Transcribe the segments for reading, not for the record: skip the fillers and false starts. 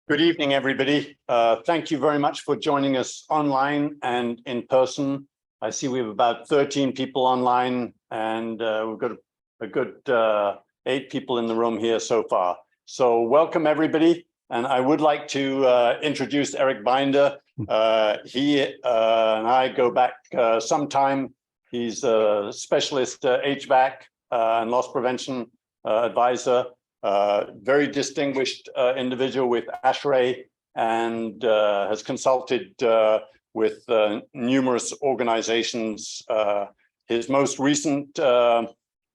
Good evening, everybody. Thank you very much for joining us online and in person. I see we have about 13 people online, and we've got a good 8 people in the room here so far. So welcome, everybody. And I would like to introduce Erich Binder. He and I go back some time. He's a specialist HVAC and loss prevention advisor. Very distinguished individual with ASHRAE and has consulted with numerous organizations. His most recent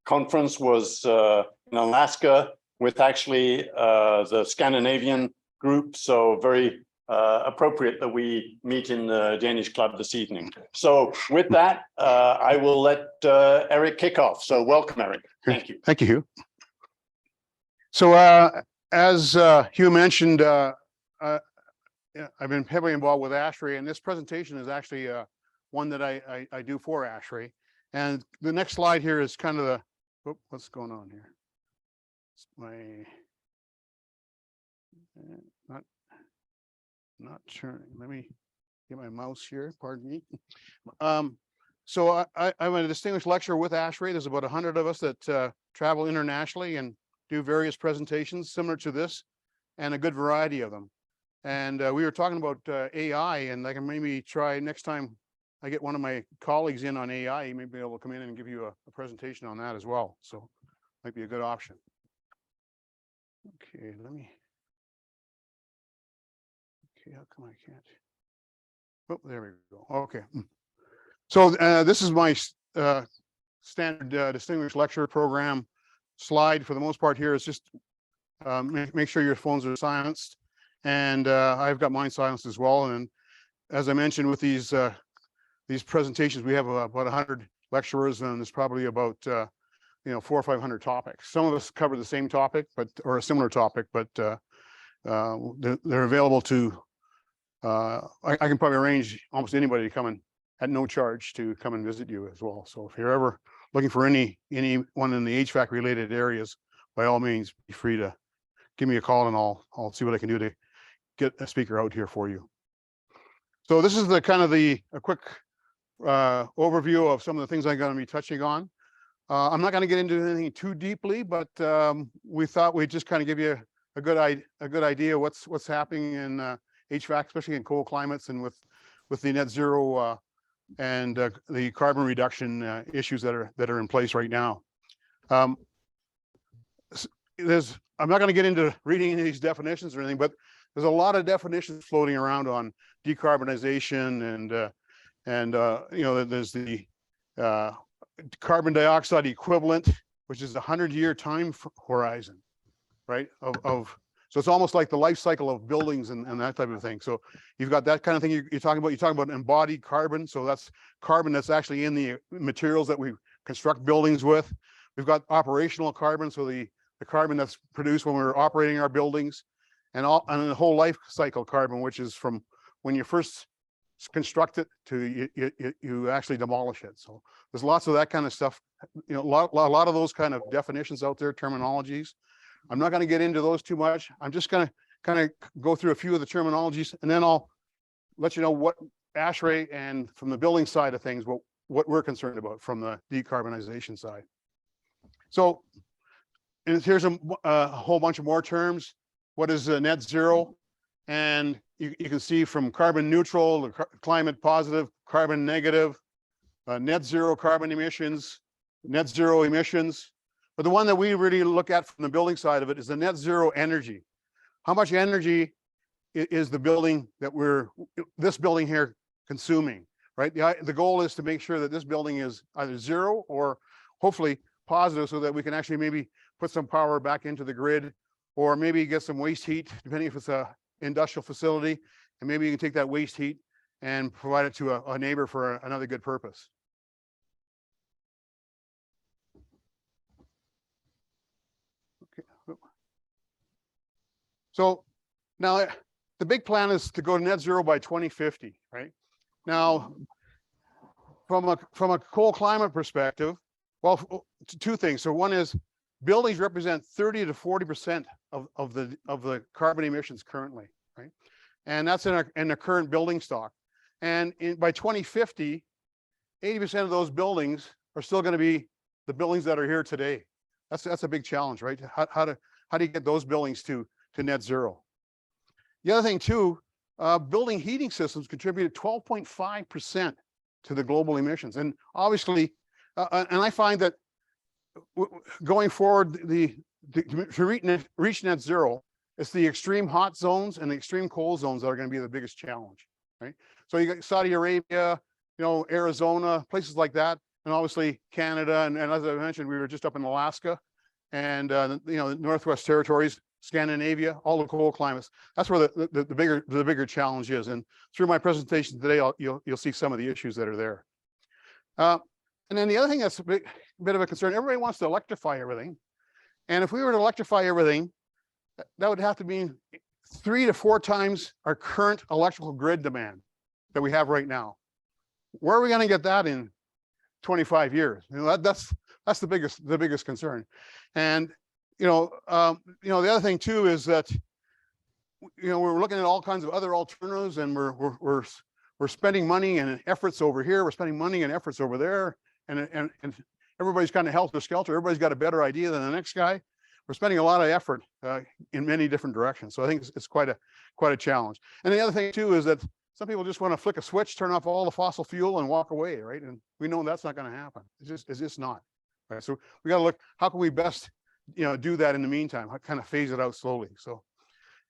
conference was in Alaska with actually the Scandinavian group. So very appropriate that we meet in the Danish club this evening. So with that, I will let Erich kick off. So welcome, Erich. Thank you. Thank you, Hugh. So as Hugh mentioned, I've been heavily involved with ASHRAE, and this presentation is actually one that I do for ASHRAE. And the next slide here is kind of the, what's going on here? It's my, not turning. Let me get my mouse here, pardon me. So I'm a distinguished lecturer with ASHRAE. There's about 100 of us that travel internationally and do various presentations similar to this, and a good variety of them. And we were talking about AI, and I can maybe try next time I get one of my colleagues in on AI, he may be able to come in and give you a presentation on that as well. So might be a good option. Okay, okay, how come I can't? Oh, there we go. Okay. So this is my standard distinguished lecturer program slide. For the most part here is just make sure your phones are silenced, and I've got mine silenced as well. And as I mentioned, with these presentations, we have about 100 lecturers, and there's probably about 400 or 500 topics. Some of us cover the same topic, or a similar topic, but they're available to. I can probably arrange almost anybody to come in at no charge to come and visit you as well. So if you're ever looking for anyone in the HVAC related areas, by all means, be free to give me a call, and I'll see what I can do to get a speaker out here for you. So this is a quick overview of some of the things I'm going to be touching on. I'm not going to get into anything too deeply, but we thought we'd just kind of give you a good idea what's happening in HVAC, especially in cold climates, and with the net zero and the carbon reduction issues that are in place right now. I'm not going to get into reading any of these definitions or anything, but there's a lot of definitions floating around on decarbonization, and there's the carbon dioxide equivalent, which is a 100-year time horizon, right? So it's almost like the life cycle of buildings and that type of thing. So you've got that kind of thing you're talking about. You're talking about embodied carbon. So that's carbon that's actually in the materials that we construct buildings with. We've got operational carbon, so the carbon that's produced when we're operating our buildings, and the whole life cycle carbon, which is from when you first construct it to you actually demolish it. So there's lots of that kind of stuff. A lot of those kind of definitions out there, terminologies. I'm not going to get into those too much. I'm just going to kind of go through a few of the terminologies, and then I'll let you know what ASHRAE, and from the building side of things, what we're concerned about from the decarbonization side. So here's a whole bunch of more terms. What is net zero? And you can see from carbon neutral, climate positive, carbon negative, net zero carbon emissions, net zero emissions. But the one that we really look at from the building side of it is the net zero energy. How much energy is the building that this building here consuming, right? The goal is to make sure that this building is either zero or hopefully positive, so that we can actually maybe put some power back into the grid, or maybe get some waste heat, depending if it's a industrial facility, and maybe you can take that waste heat and provide it to a neighbor for another good purpose. So now the big plan is to go to net zero by 2050, right? Now, from a cold climate perspective, well, two things. So one is buildings represent 30 to 40% of the carbon emissions currently. right? And that's in the current building stock. And by 2050, 80% of those buildings are still going to be the buildings that are here today. That's a big challenge, right? How do you get those buildings to net zero? The other thing too, building heating systems contributed 12.5% to the global emissions. And obviously, and I find that going forward, to reach net zero, it's the extreme hot zones and the extreme cold zones that are going to be the biggest challenge, right? So you got Saudi Arabia, Arizona, places like that, and obviously Canada, and as I mentioned, we were just up in Alaska, and the Northwest Territories, Scandinavia, all the cold climates. That's where the bigger challenge is. And through my presentation today, you'll see some of the issues that are there. And then the other thing that's a bit of a concern, everybody wants to electrify everything. And if we were to electrify everything, that would have to mean 3 to 4 times our current electrical grid demand that we have right now. Where are we going to get that in 25 years? That's the biggest concern. And the other thing too is that we're looking at all kinds of other alternatives, and we're spending money and efforts over here. We're spending money and efforts over there, and everybody's kind of helter-skelter. Everybody's got a better idea than the next guy. We're spending a lot of effort in many different directions. So I think it's quite a challenge. And the other thing too is that some people just want to flick a switch, turn off all the fossil fuel, and walk away, right? And we know that's not going to happen. It's just not. Right? So we got to look, how can we best do that in the meantime? How kind of phase it out slowly. So,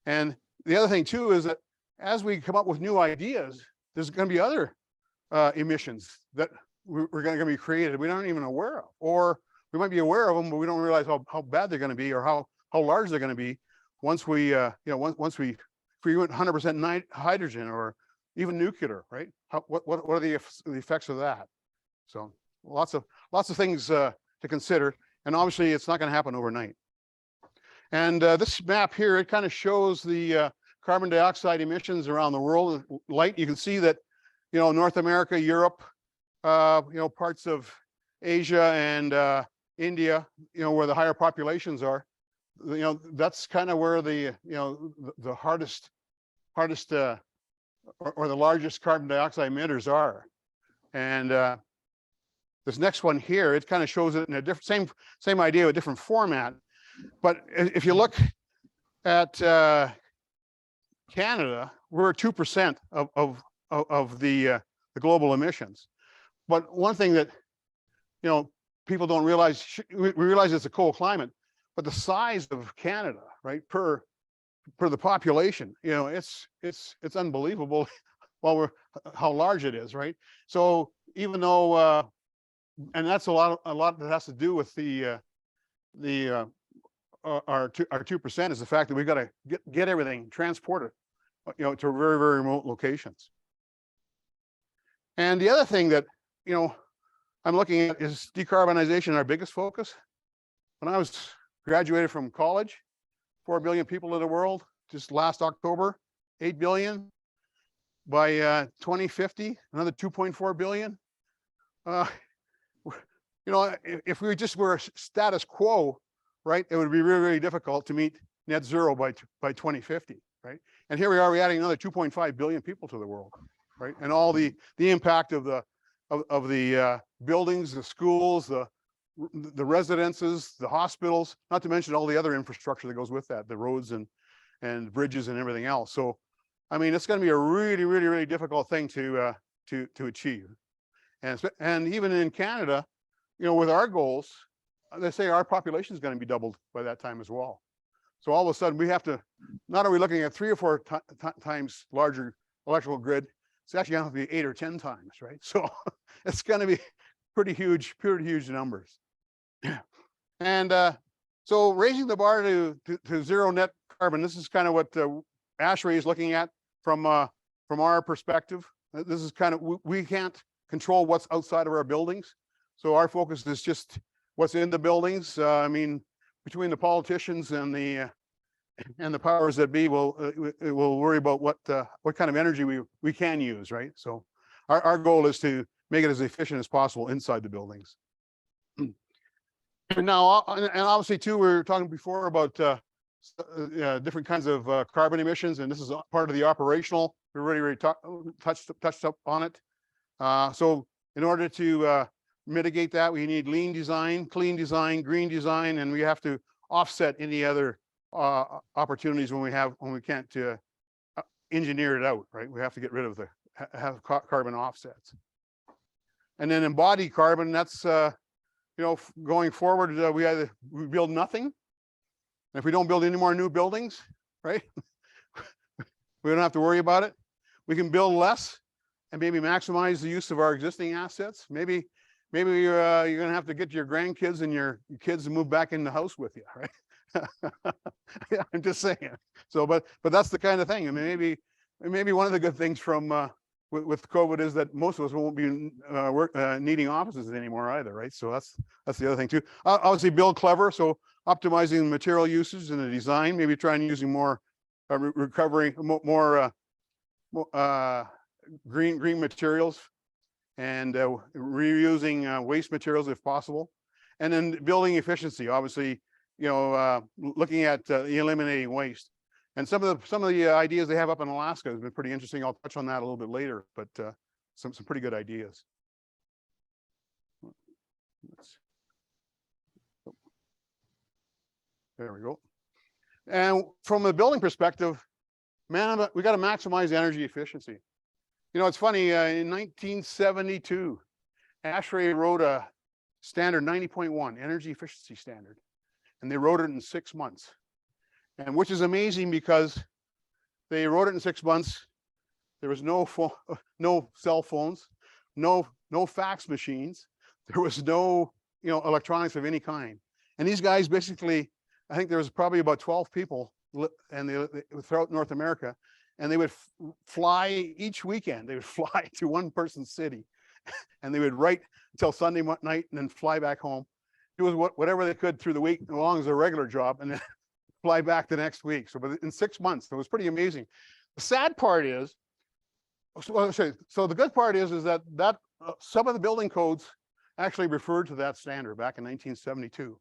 and the other thing too is that as we come up with new ideas, there's going to be other emissions that we're going to be created we aren't even aware of, or we might be aware of them, but we don't realize how bad they're going to be, or how large they're going to be once we once we went 100% hydrogen or even nuclear, right? What are the effects of that? So lots of things to consider, and obviously it's not going to happen overnight. And this map here, it kind of shows the carbon dioxide emissions around the world. Light, you can see that North America, Europe, parts of Asia and India, where the higher populations are, that's kind of where the the hardest or the largest carbon dioxide emitters are. And this next one here, it kind of shows it in a different same idea, a different format. But if you look at Canada, we're 2% of the global emissions. But one thing that people don't realize, we realize it's a cold climate, but the size of Canada, right, per the population, it's unbelievable. Well, how large it is, right? So even though, and that's a lot that has to do with our 2% is the fact that we've got to get everything transported, to very, very remote locations. And the other thing that I'm looking at is decarbonization, our biggest focus. When I was graduated from college, 4 billion people in the world. Just last October, 8 billion. By 2050, another 2.4 billion. If we just were status quo, right, it would be really, really difficult to meet net zero by 2050, right? And here we are, we're adding another 2.5 billion people to the world, right? And all the impact of the buildings, the schools, the residences, the hospitals, not to mention all the other infrastructure that goes with that, the roads and bridges and everything else. So, I mean, it's going to be a really, really, really difficult thing to achieve. And even in Canada, with our goals, they say our population is going to be doubled by that time as well. So all of a sudden we have to, not are we looking at 3 or 4 times larger electrical grid, it's actually going to have to be 8 or 10 times, right? So it's going to be pretty huge numbers. And so raising the bar to zero net carbon, this is kind of what ASHRAE is looking at from our perspective. This is kind of, we can't control what's outside of our buildings. So our focus is just what's in the buildings. I mean, between the politicians and the powers that be, will worry about what kind of energy we can use, right? So our goal is to make it as efficient as possible inside the buildings. And now, and obviously too, we were talking before about different kinds of carbon emissions, and this is part of the operational. We already touched up on it. So in order to mitigate that, we need lean design, clean design, green design, and we have to offset any other opportunities when we can't engineer it out, right? We have to get rid of have carbon offsets. And then embodied carbon, that's going forward, we build nothing. And if we don't build any more new buildings, right? We don't have to worry about it. We can build less and maybe maximize the use of our existing assets. Maybe you're going to have to get your grandkids and your kids to move back in the house with you, right? I'm just saying. So, but that's the kind of thing. I mean, maybe one of the good things from with COVID is that most of us won't be needing offices anymore either, right? So that's the other thing too. Obviously, build clever. So optimizing the material usage and the design. Maybe trying using more recovering more green materials and reusing waste materials if possible. And then building efficiency, obviously, looking at eliminating waste. And some of the ideas they have up in Alaska has been pretty interesting. I'll touch on that a little bit later, but some pretty good ideas. There we go. And from a building perspective, man, we got to maximize energy efficiency. It's funny, in 1972, ASHRAE wrote a standard 90.1 energy efficiency standard, and they wrote it in 6 months. And which is amazing because they wrote it in 6 months. There was no cell phones, no fax machines. There was no, electronics of any kind. And these guys basically, I think there was probably about 12 people and they throughout North America, and they would fly each weekend. They would fly to one person's city, and they would write until Sunday night and then fly back home. Do whatever they could through the week, as long as a regular job, and then fly back the next week. So, but in 6 months, it was pretty amazing. The sad part is, so the good part is that some of the building codes actually referred to that standard back in 1972.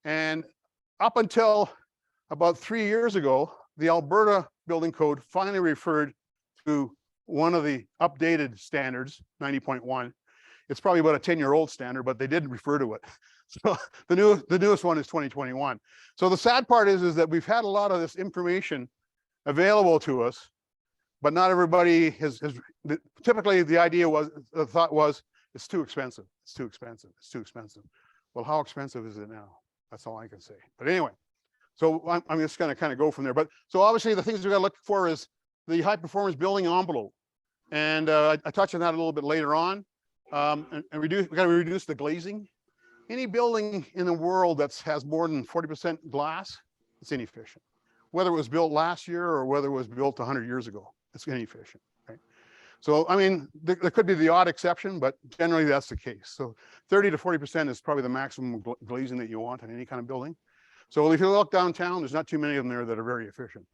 And up until about 3 years ago, the Alberta Building Code finally referred to one of the updated standards, 90.1. It's probably about a 10-year-old standard, but they did refer to it. So the newest one is 2021. So the sad part is that we've had a lot of this information available to us, but not everybody has typically the thought was, it's too expensive. It's too expensive. It's too expensive. Well, how expensive is it now? That's all I can say. But anyway, so I'm just going to kind of go from there. But so obviously the things we got to look for is the high performance building envelope. And I touch on that a little bit later on. And we got to reduce the glazing. Any building in the world that has more than 40% glass, it's inefficient. Whether it was built last year or whether it was built 100 years ago, it's inefficient, right? So, I mean, there could be the odd exception, but generally that's the case. So 30 to 40% is probably the maximum glazing that you want in any kind of building. So if you look downtown, there's not too many of them there that are very efficient.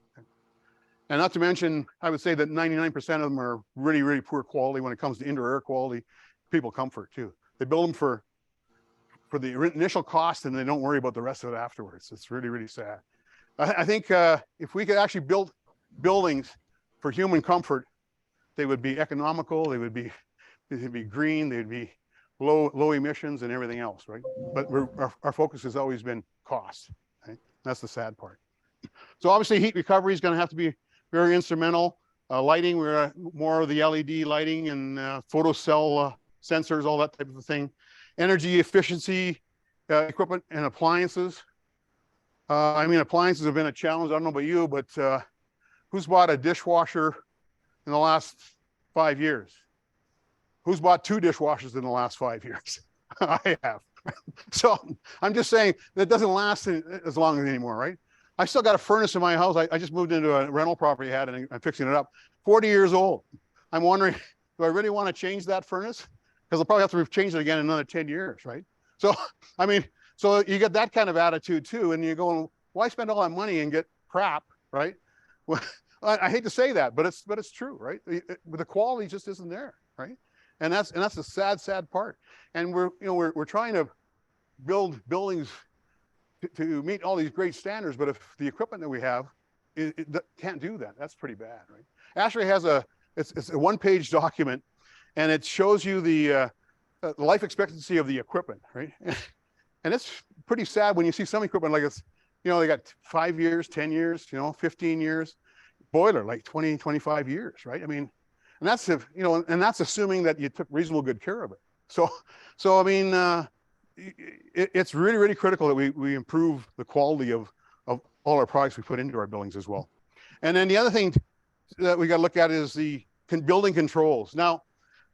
And not to mention, I would say that 99% of them are really, really poor quality when it comes to indoor air quality, people comfort too. They build them for the initial cost and they don't worry about the rest of it afterwards. It's really, really sad. I think if we could actually build buildings for human comfort, they would be economical, they'd be green, they'd be low emissions and everything else, right? But our focus has always been cost, right? That's the sad part. So obviously heat recovery is going to have to be very instrumental. Lighting, we're more of the LED lighting and photocell sensors, all that type of thing. Energy efficiency equipment and appliances. I mean, appliances have been a challenge. I don't know about you, but who's bought a dishwasher in the last 5 years? Who's bought 2 dishwashers in the last 5 years? I have. So I'm just saying that doesn't last as long anymore, right? I still got a furnace in my house. I just moved into a rental property I had and I'm fixing it up. 40 years old. I'm wondering, do I really want to change that furnace? Because I'll probably have to change it again in another 10 years, right? So, I mean, so you get that kind of attitude too. And you're going, why spend all that money and get crap, right? Well, I hate to say that, but it's true, right? The quality just isn't there, right? And that's the sad part. And we're trying to build buildings to meet all these great standards, but if the equipment that we have can't do that, that's pretty bad, right? ASHRAE has it's a one-page document, and it shows you the life expectancy of the equipment, right? And it's pretty sad when you see some equipment like it's, you know, they got 5 years, 10 years, you know, 15 years, boiler like 20, 25 years, right? I mean, and that's if, you know, and that's assuming that you took reasonable good care of it. So I mean, it's really, really critical that we improve the quality of all our products we put into our buildings as well. And then the other thing that we got to look at is the building controls. Now,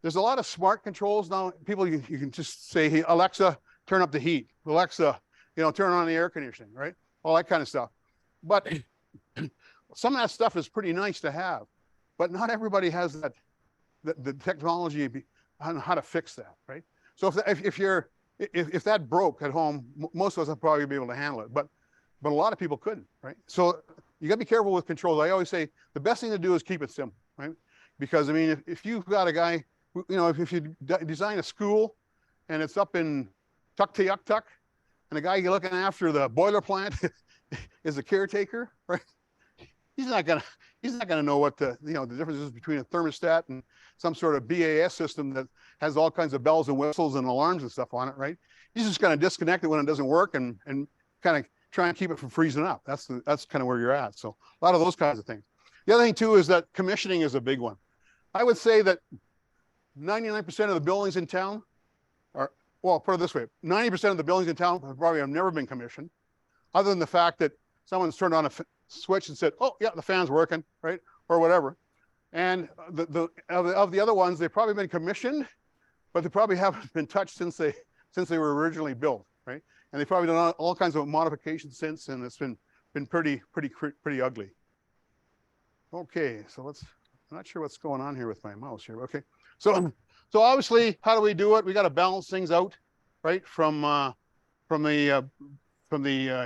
there's a lot of smart controls now. People, you can just say, hey, Alexa, turn up the heat. Alexa, you know, turn on the air conditioning, right? All that kind of stuff. But some of that stuff is pretty nice to have, but not everybody has that, the technology on how to fix that, right? So if that broke at home, most of us would probably be able to handle it, but a lot of people couldn't, right? So you got to be careful with controls. I always say the best thing to do is keep it simple, right? Because I mean, if you've got a guy, you know, if you design a school and it's up in Tuktoyaktuk, and the guy you're looking after the boiler plant is a caretaker, right? He's not gonna know what the difference is between a thermostat and some sort of BAS system that has all kinds of bells and whistles and alarms and stuff on it, right? He's just gonna disconnect it when it doesn't work and kind of try and keep it from freezing up. That's kind of where you're at. So a lot of those kinds of things. The other thing too is that commissioning is a big one. I would say that 99% of the buildings in town are, well, put it this way, 90% of the buildings in town probably have never been commissioned, other than the fact that someone's turned on a switch and said, oh yeah, the fan's working, right? Or whatever. And of the other ones, they've probably been commissioned, but they probably haven't been touched since they were originally built, right? And they've probably done all kinds of modifications since, and it's been pretty ugly. Okay, so I'm not sure what's going on here with my mouse here. Okay, so obviously, how do we do it? We got to balance things out, right? From the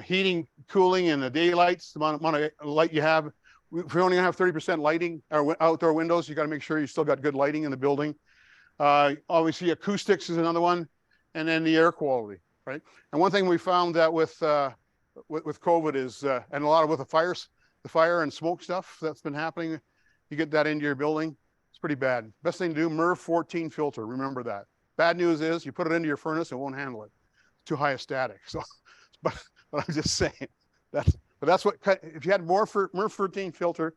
heating, cooling, and the daylights, the amount of light you have. If we only have 30% lighting or outdoor windows, you got to make sure you still got good lighting in the building. Obviously, acoustics is another one, and then the air quality, right? And one thing we found that with COVID is, and a lot of with the fire and smoke stuff that's been happening, you get that into your building, it's pretty bad. Best thing to do, MERV 14 filter. Remember that. Bad news is you put it into your furnace, it won't handle it. It's too high a static. So, but I'm just saying that's what, if you had MERV 14 filter,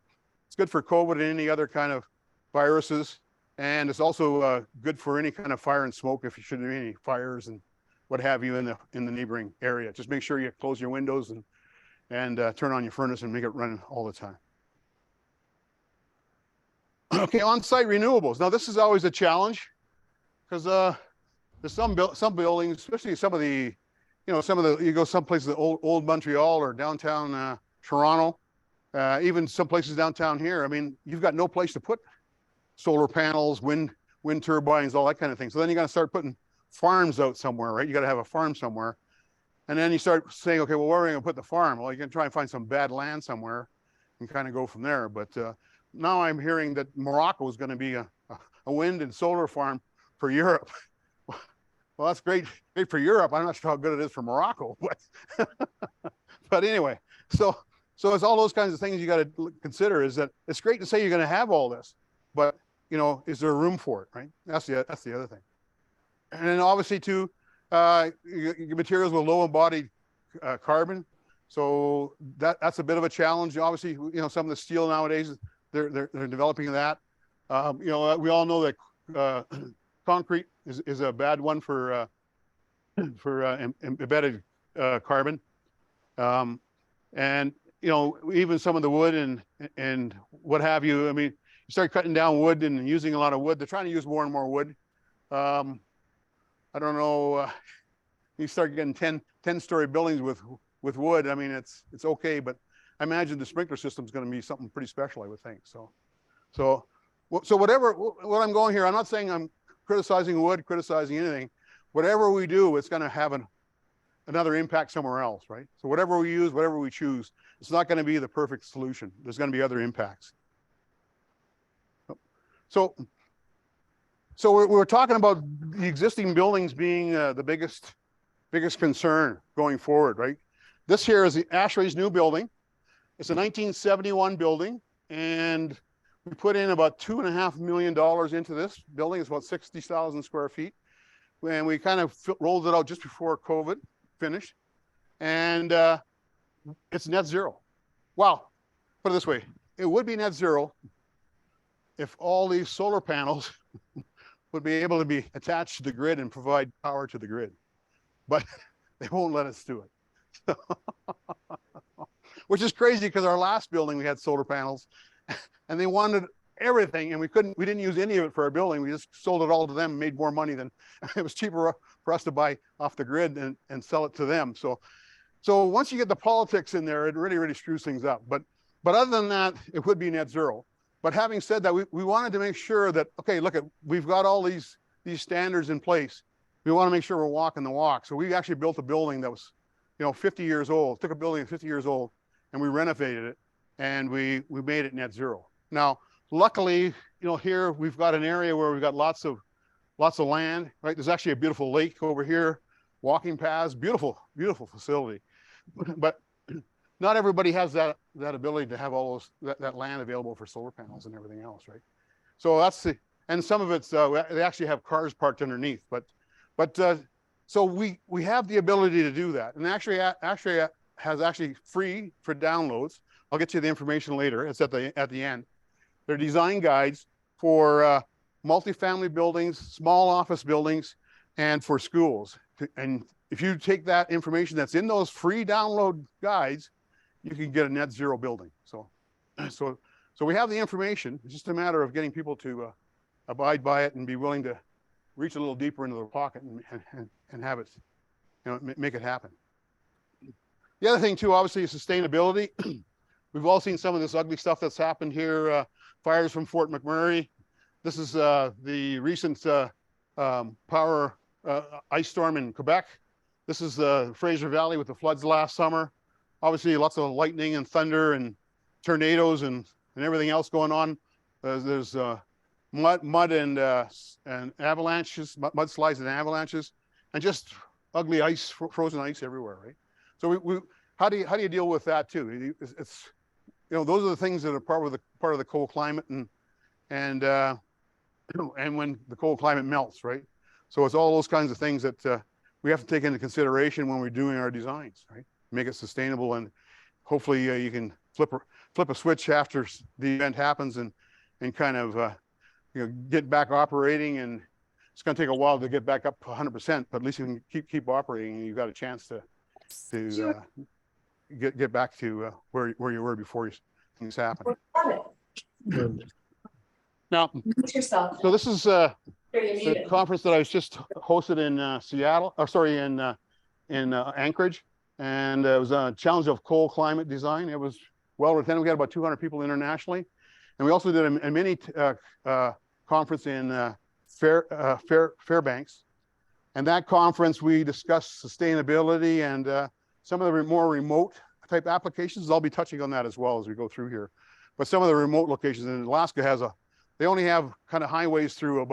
it's good for COVID and any other kind of viruses. And it's also good for any kind of fire and smoke if you should do any fires and what have you in the neighboring area. Just make sure you close your windows and turn on your furnace and make it run all the time. Okay, on-site renewables. Now this is always a challenge because there's some buildings, especially some of the, you go some places, old Montreal or downtown Toronto, even some places downtown here. I mean, you've got no place to put solar panels, wind turbines, all that kind of thing. So then you got to start putting farms out somewhere, right? You got to have a farm somewhere. And then you start saying, okay, well, where are we going to put the farm? Well, you can try and find some bad land somewhere and kind of go from there. But now I'm hearing that Morocco is going to be a wind and solar farm for Europe. Well, that's great for Europe. I'm not sure how good it is for Morocco, but anyway, so it's all those kinds of things you got to consider. Is that it's great to say you're going to have all this, but is there room for it, right? That's the other thing. And then obviously too, materials with low embodied carbon. So that's a bit of a challenge. Obviously, some of the steel nowadays, they're developing that. We all know that concrete is a bad one for embedded carbon. And even some of the wood and what have you. I mean, you start cutting down wood and using a lot of wood. They're trying to use more and more wood. I don't know. You start getting 10-story buildings with wood. I mean, it's okay, but I imagine the sprinkler system is going to be something pretty special, I would think. So whatever. What I'm going here, I'm not saying I'm criticizing wood, criticizing anything. Whatever we do, it's going to have another impact somewhere else, right? So whatever we use, whatever we choose, it's not going to be the perfect solution. There's going to be other impacts. So we're talking about the existing buildings being the biggest concern going forward, right? This here is the ASHRAE's new building. It's a 1971 building, and we put in about $2.5 million into this building. It's about 60,000 square feet. And we kind of rolled it out just before COVID finished. And it's net zero. Well, put it this way, it would be net zero if all these solar panels would be able to be attached to the grid and provide power to the grid. But they won't let us do it. Which is crazy because our last building, we had solar panels and they wanted everything and we didn't use any of it for our building. We just sold it all to them and made more money than it was cheaper for us to buy off the grid and sell it to them. So once you get the politics in there, it really screws things up. But other than that, it would be net zero. But having said that, we wanted to make sure that, okay, look, we've got all these standards in place. We want to make sure we're walking the walk. So we actually built a building that was, 50 years old, took a building 50 years old, and we renovated it, and we made it net zero. Now, luckily, here we've got an area where we've got lots of land, right? There's actually a beautiful lake over here, walking paths, beautiful facility. But not everybody has that ability to have all that land available for solar panels and everything else, right? So and some of it's they actually have cars parked underneath, but so we have the ability to do that. And ASHRAE has actually free for downloads. I'll get you the information later. It's at the end. They're design guides for multifamily buildings, small office buildings, and for schools. And if you take that information that's in those free download guides, you can get a net zero building. So we have the information. It's just a matter of getting people to abide by it and be willing to reach a little deeper into their pocket and have it, make it happen. The other thing too, obviously, is sustainability. We've all seen some of this ugly stuff that's happened here. Fires from Fort McMurray. This is the recent power ice storm in Quebec. This is the Fraser Valley with the floods last summer. Obviously, lots of lightning and thunder and tornadoes and everything else going on. There's mud and avalanches, mudslides and avalanches, and just ugly ice, frozen ice everywhere, right? So how do you deal with that too? It's those are the things that are part of the cold climate and when the cold climate melts, right? So it's all those kinds of things that we have to take into consideration when we're doing our designs, right? Make it sustainable, and hopefully you can flip a switch after the event happens and kind of get back operating. And it's going to take a while to get back up 100%, but at least you can keep operating, and you've got a chance to get back to where you were before things happen. Now, so this is the conference that I was just hosted in in Anchorage, and it was a challenge of cold climate design. It was well attended. We had about 200 people internationally, and we also did a mini conference in Fairbanks. And that conference, we discussed sustainability and some of the more remote type applications. I'll be touching on that as well as we go through here. But some of the remote locations in Alaska they only have kind of highways through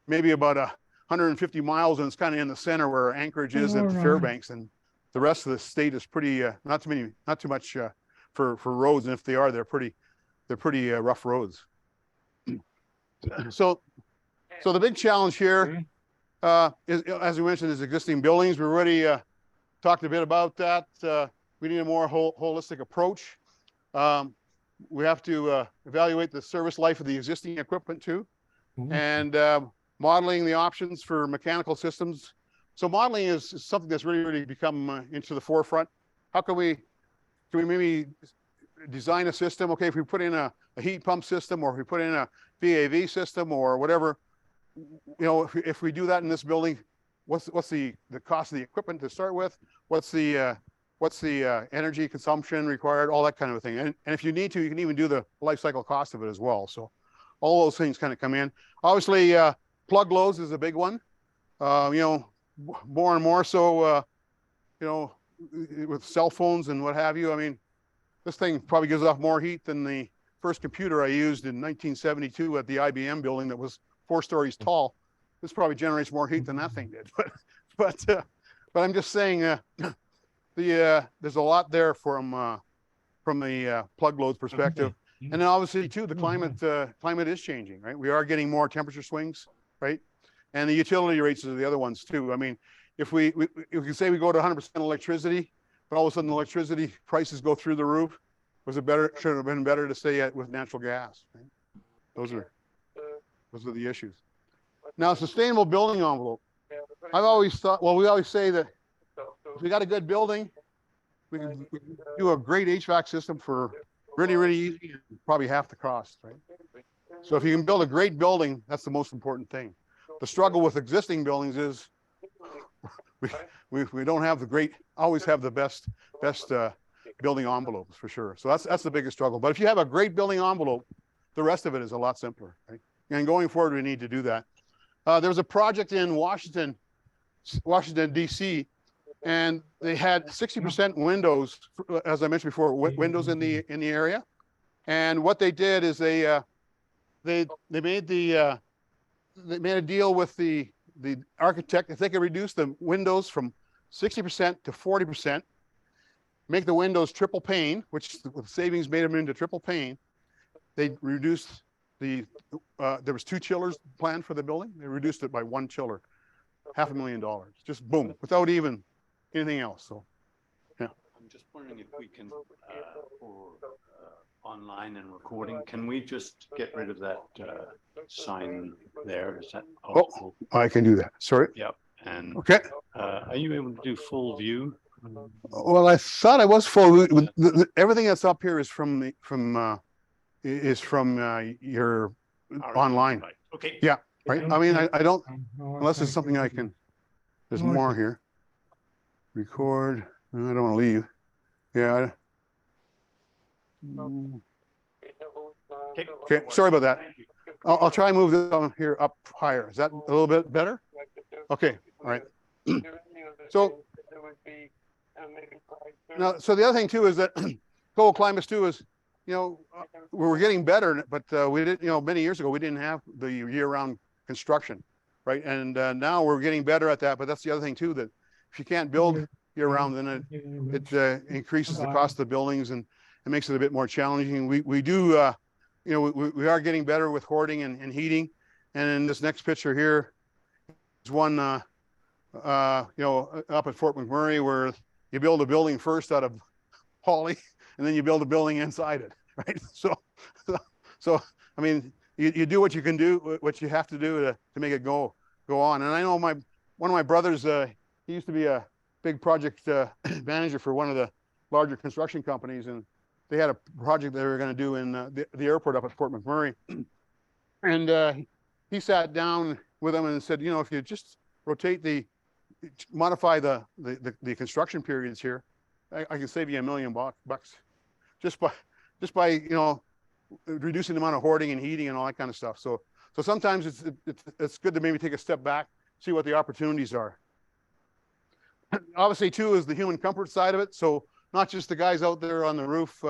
maybe about 150 miles, and it's kind of in the center where Anchorage is and Fairbanks, and the rest of the state is pretty not too much for roads, and if they are, they're pretty rough roads. So the big challenge here is, as we mentioned, is existing buildings. We already talked a bit about that. We need a more holistic approach. We have to evaluate the service life of the existing equipment too, and modeling the options for mechanical systems. So modeling is something that's really become into the forefront. How can we maybe design a system? Okay, if we put in a heat pump system, or if we put in a VAV system or whatever, if we do that in this building, what's the cost of the equipment to start with? What's the energy consumption required? All that kind of a thing. And if you need to, you can even do the life cycle cost of it as well. So all those things kind of come in. Obviously, plug loads is a big one. More and more so, with cell phones and what have you. I mean, this thing probably gives off more heat than the first computer I used in 1972 at the IBM building that was 4 stories tall. This probably generates more heat than that thing did. But I'm just saying, there's a lot there from the plug loads perspective. And then obviously too, the climate is changing, right? We are getting more temperature swings, right? And the utility rates are the other ones too. I mean, if we say we go to 100% electricity, but all of a sudden electricity prices go through the roof, should have been better to stay with natural gas, right? Those are the issues. Now, sustainable building envelope. I've always thought, well, we always say that if we got a good building, we can do a great HVAC system for really, really easy, and probably half the cost, right? So if you can build a great building, that's the most important thing. The struggle with existing buildings is we don't have always have the best building envelopes for sure. So that's the biggest struggle. But if you have a great building envelope, the rest of it is a lot simpler, right? And going forward, we need to do that. There was a project in Washington, DC, and they had 60% windows, as I mentioned before, windows in the area. And what they did is they made a deal with the architect. If they could reduce the windows from 60% to 40%, make the windows triple pane, which with savings made them into triple pane, they reduced there was 2 chillers planned for the building. They reduced it by 1 chiller, $500,000, just boom, without even anything else. So, yeah. I'm just wondering if we can, for online and recording, can we just get rid of that sign there? Is that possible? Oh, I can do that. Sorry. Yep. And okay. Are you able to do full view? Well, I thought I was full. Everything that's up here is from your online. Right. Okay. Yeah. Right. I mean, I don't, unless there's something I can. There's more here. Record. No, I don't want to leave. Yeah. Okay. Sorry about that. I'll try and move this on here up higher. Is that a little bit better? Okay. All right. So now, so the other thing too is that cold climates too is, we're getting better, but we didn't, many years ago we didn't have the year-round construction, right? And now we're getting better at that. But that's the other thing too, that if you can't build year-round, then it increases the cost of the buildings and it makes it a bit more challenging. We do, we are getting better with hoarding and heating. And in this next picture here is one, up at Fort McMurray, where you build a building first out of poly, and then you build a building inside it, right? So I mean, you do what you can do, what you have to do to make it go on. And I know one of my brothers, he used to be a big project manager for one of the larger construction companies, and they had a project they were going to do in the airport up at Fort McMurray. And he sat down with them and said, if you just modify the construction periods here, I can save you $1 million bucks just by reducing the amount of hoarding and heating and all that kind of stuff. So sometimes it's good to maybe take a step back, see what the opportunities are. Obviously too is the human comfort side of it. So not just the guys out there on the roof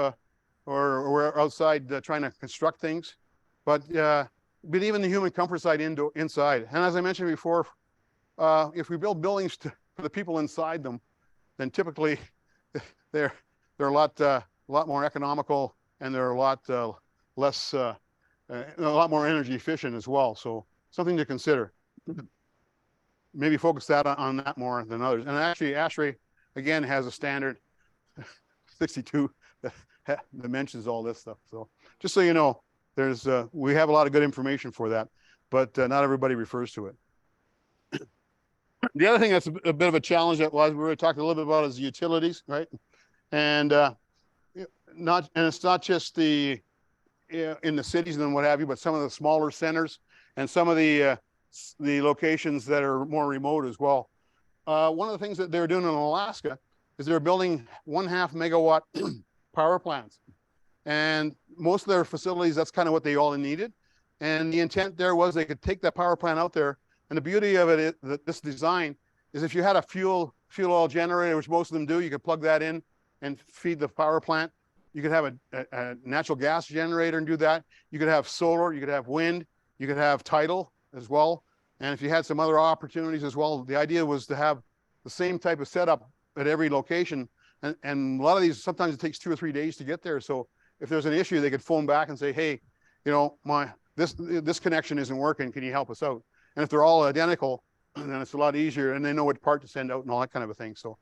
or outside trying to construct things, but even the human comfort side inside. And as I mentioned before, if we build buildings for the people inside them, then typically they're a lot more economical, and they're a lot less, a lot more energy efficient as well. So something to consider. Maybe focus on that more than others. And actually, ASHRAE again has a standard 62 that mentions all this stuff. So just so you know, we have a lot of good information for that, but not everybody refers to it. The other thing that's a bit of a challenge that we were talking a little bit about is utilities, right? And it's not just in the cities and what have you, but some of the smaller centers and some of the locations that are more remote as well. One of the things that they're doing in Alaska is they're building 1.5 megawatt power plants. And most of their facilities, that's kind of what they all needed. And the intent there was they could take that power plant out there. And the beauty of it is that this design is if you had a fuel oil generator, which most of them do, you could plug that in and feed the power plant. You could have a natural gas generator and do that. You could have solar, you could have wind, you could have tidal as well. And if you had some other opportunities as well, the idea was to have the same type of setup at every location. And a lot of these, sometimes it takes 2 or 3 days to get there. So if there's an issue, they could phone back and say, hey, you know, this connection isn't working. Can you help us out? And if they're all identical, then it's a lot easier, and they know what part to send out and all that kind of a thing. So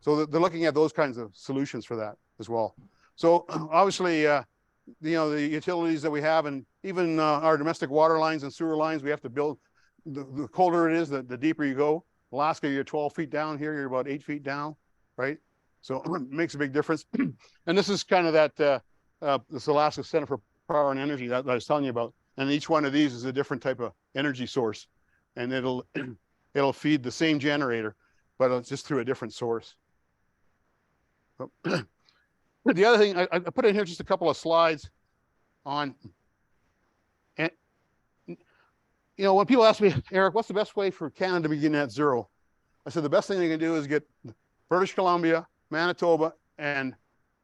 they're looking at those kinds of solutions for that as well. So obviously, you know, the utilities that we have, and even our domestic water lines and sewer lines, we have to build. The colder it is, the deeper you go. Alaska, you're 12 feet down. Here, you're about 8 feet down, right? So it makes a big difference. And this is kind of that this Alaska Center for Power and Energy that I was telling you about. And each one of these is a different type of energy source, and it'll feed the same generator, but it's just through a different source. The other thing, I put in here just a couple of slides on, and you know, when people ask me, Eric, what's the best way for Canada to begin net zero? I said the best thing they can do is get British Columbia, Manitoba, and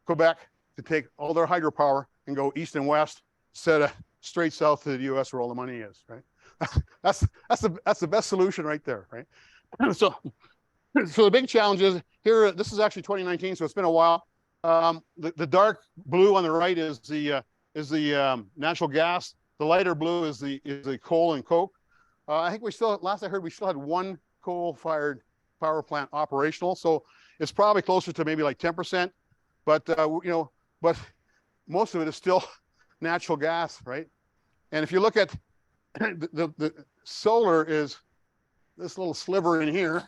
Quebec to take all their hydropower and go east and west instead of straight south to the US where all the money is, right? That's the best solution right there, right? So the big challenge is here, this is actually 2019, so it's been a while. The dark blue on the right is the natural gas. The lighter blue is the coal and coke. I think we still, last I heard, we still had one coal-fired power plant operational. So it's probably closer to maybe like 10%, but you know, but most of it is still natural gas, right? And if you look at the solar is this little sliver in here,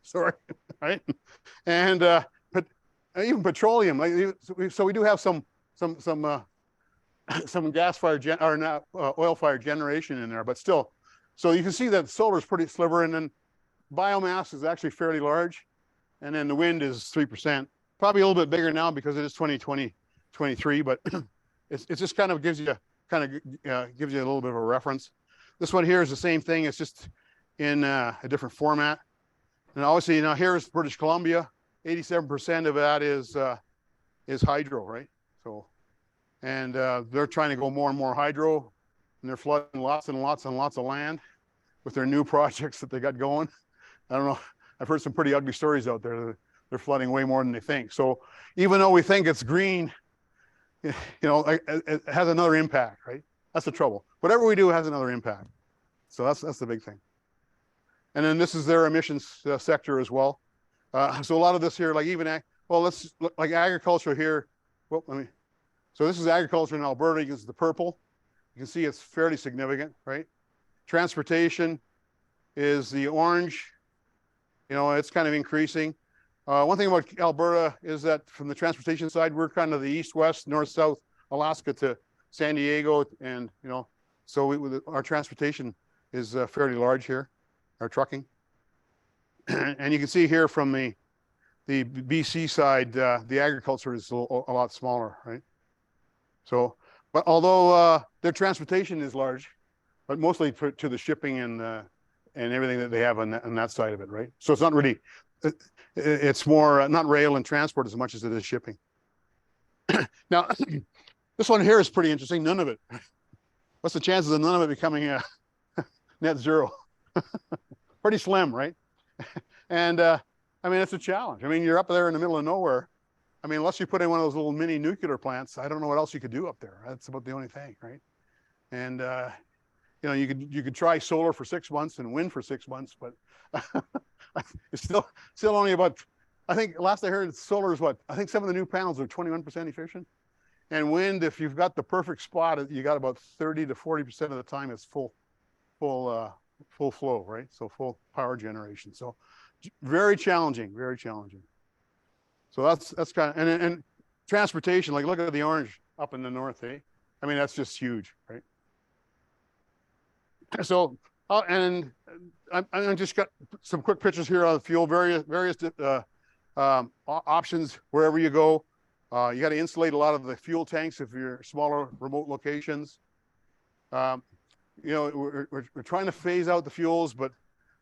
sorry, right? And but even petroleum, like, so we do have some gas-fired or not oil-fired generation in there, but still. So you can see that solar is pretty sliver, and then biomass is actually fairly large, and then the wind is 3%. Probably a little bit bigger now because it is 2023, but it just kind of gives you a little bit of a reference. This one here is the same thing. It's just in a different format. And obviously, now here's British Columbia. 87% of that is hydro, right? So, and they're trying to go more and more hydro, and they're flooding lots and lots and lots of land with their new projects that they got going. I don't know. I've heard some pretty ugly stories out there. They're flooding way more than they think. So even though we think it's green, you know, it has another impact, right? That's the trouble. Whatever we do has another impact. So that's the big thing. And then this is their emissions sector as well. So a lot of this here, like even, well, let's look like agriculture here. Well, so this is agriculture in Alberta. You can see the purple. You can see it's fairly significant, right? Transportation is the orange. You know, it's kind of increasing. One thing about Alberta is that from the transportation side, we're kind of the east, west, north, south, Alaska to San Diego. And, you know, so our transportation is fairly large here, our trucking. And you can see here from the BC side, the agriculture is a lot smaller, right? So, but although their transportation is large, but mostly to the shipping and everything that they have on that side of it, right? So it's not really, it's more not rail and transport as much as it is shipping. Now, this one here is pretty interesting. None of it. What's the chances of none of it becoming net zero? Pretty slim, right? And I mean, it's a challenge. I mean, you're up there in the middle of nowhere. I mean, unless you put in one of those little mini nuclear plants, I don't know what else you could do up there. That's about the only thing, right? And you know, you could try solar for 6 months and wind for 6 months, but it's still only about, I think last I heard solar is what, I think some of the new panels are 21% efficient. And wind, if you've got the perfect spot, you got about 30 to 40% of the time it's full flow, right? So full power generation. So very challenging, very challenging. So that's kind of, and transportation, like look at the orange up in the north, eh? I mean, that's just huge, right? So, and I just got some quick pictures here of the fuel, various options wherever you go. You got to insulate a lot of the fuel tanks if you're smaller remote locations. You know, we're trying to phase out the fuels, but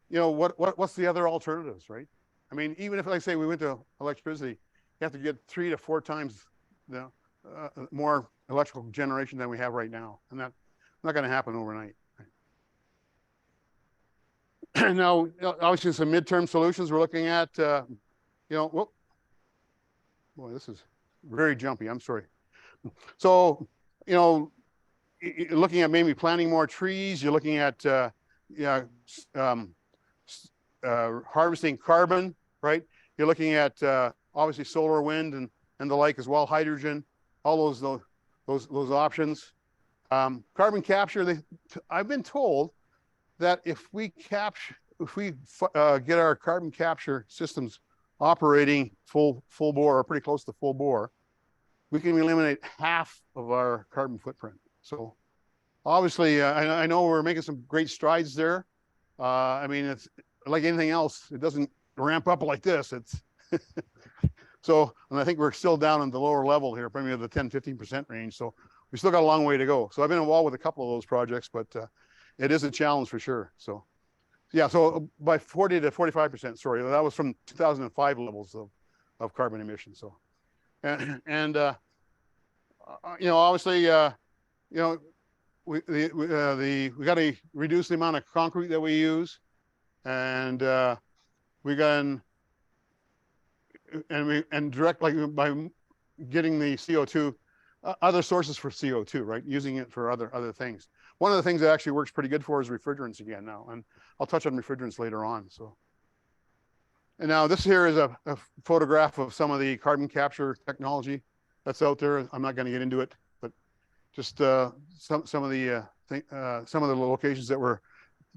you know, what's the other alternatives, right? I mean, even if, like say, we went to electricity, you have to get 3 to 4 times more electrical generation than we have right now, and that's not going to happen overnight. Right? Now, obviously, some midterm solutions we're looking at. You know, boy, this is very jumpy. I'm sorry. So, looking at maybe planting more trees, you're looking at harvesting carbon, right? You're looking at obviously solar, wind, and the like as well, hydrogen, all those options. Carbon capture. I've been told that if we get our carbon capture systems operating full bore or pretty close to full bore, we can eliminate half of our carbon footprint. So obviously, I know we're making some great strides there. I mean, it's like anything else, it doesn't ramp up like this. It's so, and I think we're still down in the lower level here, probably the 10-15% range. So we still got a long way to go. So I've been involved with a couple of those projects, but it is a challenge for sure. So yeah, so by 40 to 45%, sorry, that was from 2005 levels of carbon emissions. So, and obviously, we got to reduce the amount of concrete that we use, and we got and direct, like, by getting the CO2, other sources for CO2, right? Using it for other things. One of the things that actually works pretty good for is refrigerants again now, and I'll touch on refrigerants later on. So, and now this here is a photograph of some of the carbon capture technology that's out there. I'm not going to get into it, but just some of the locations that we're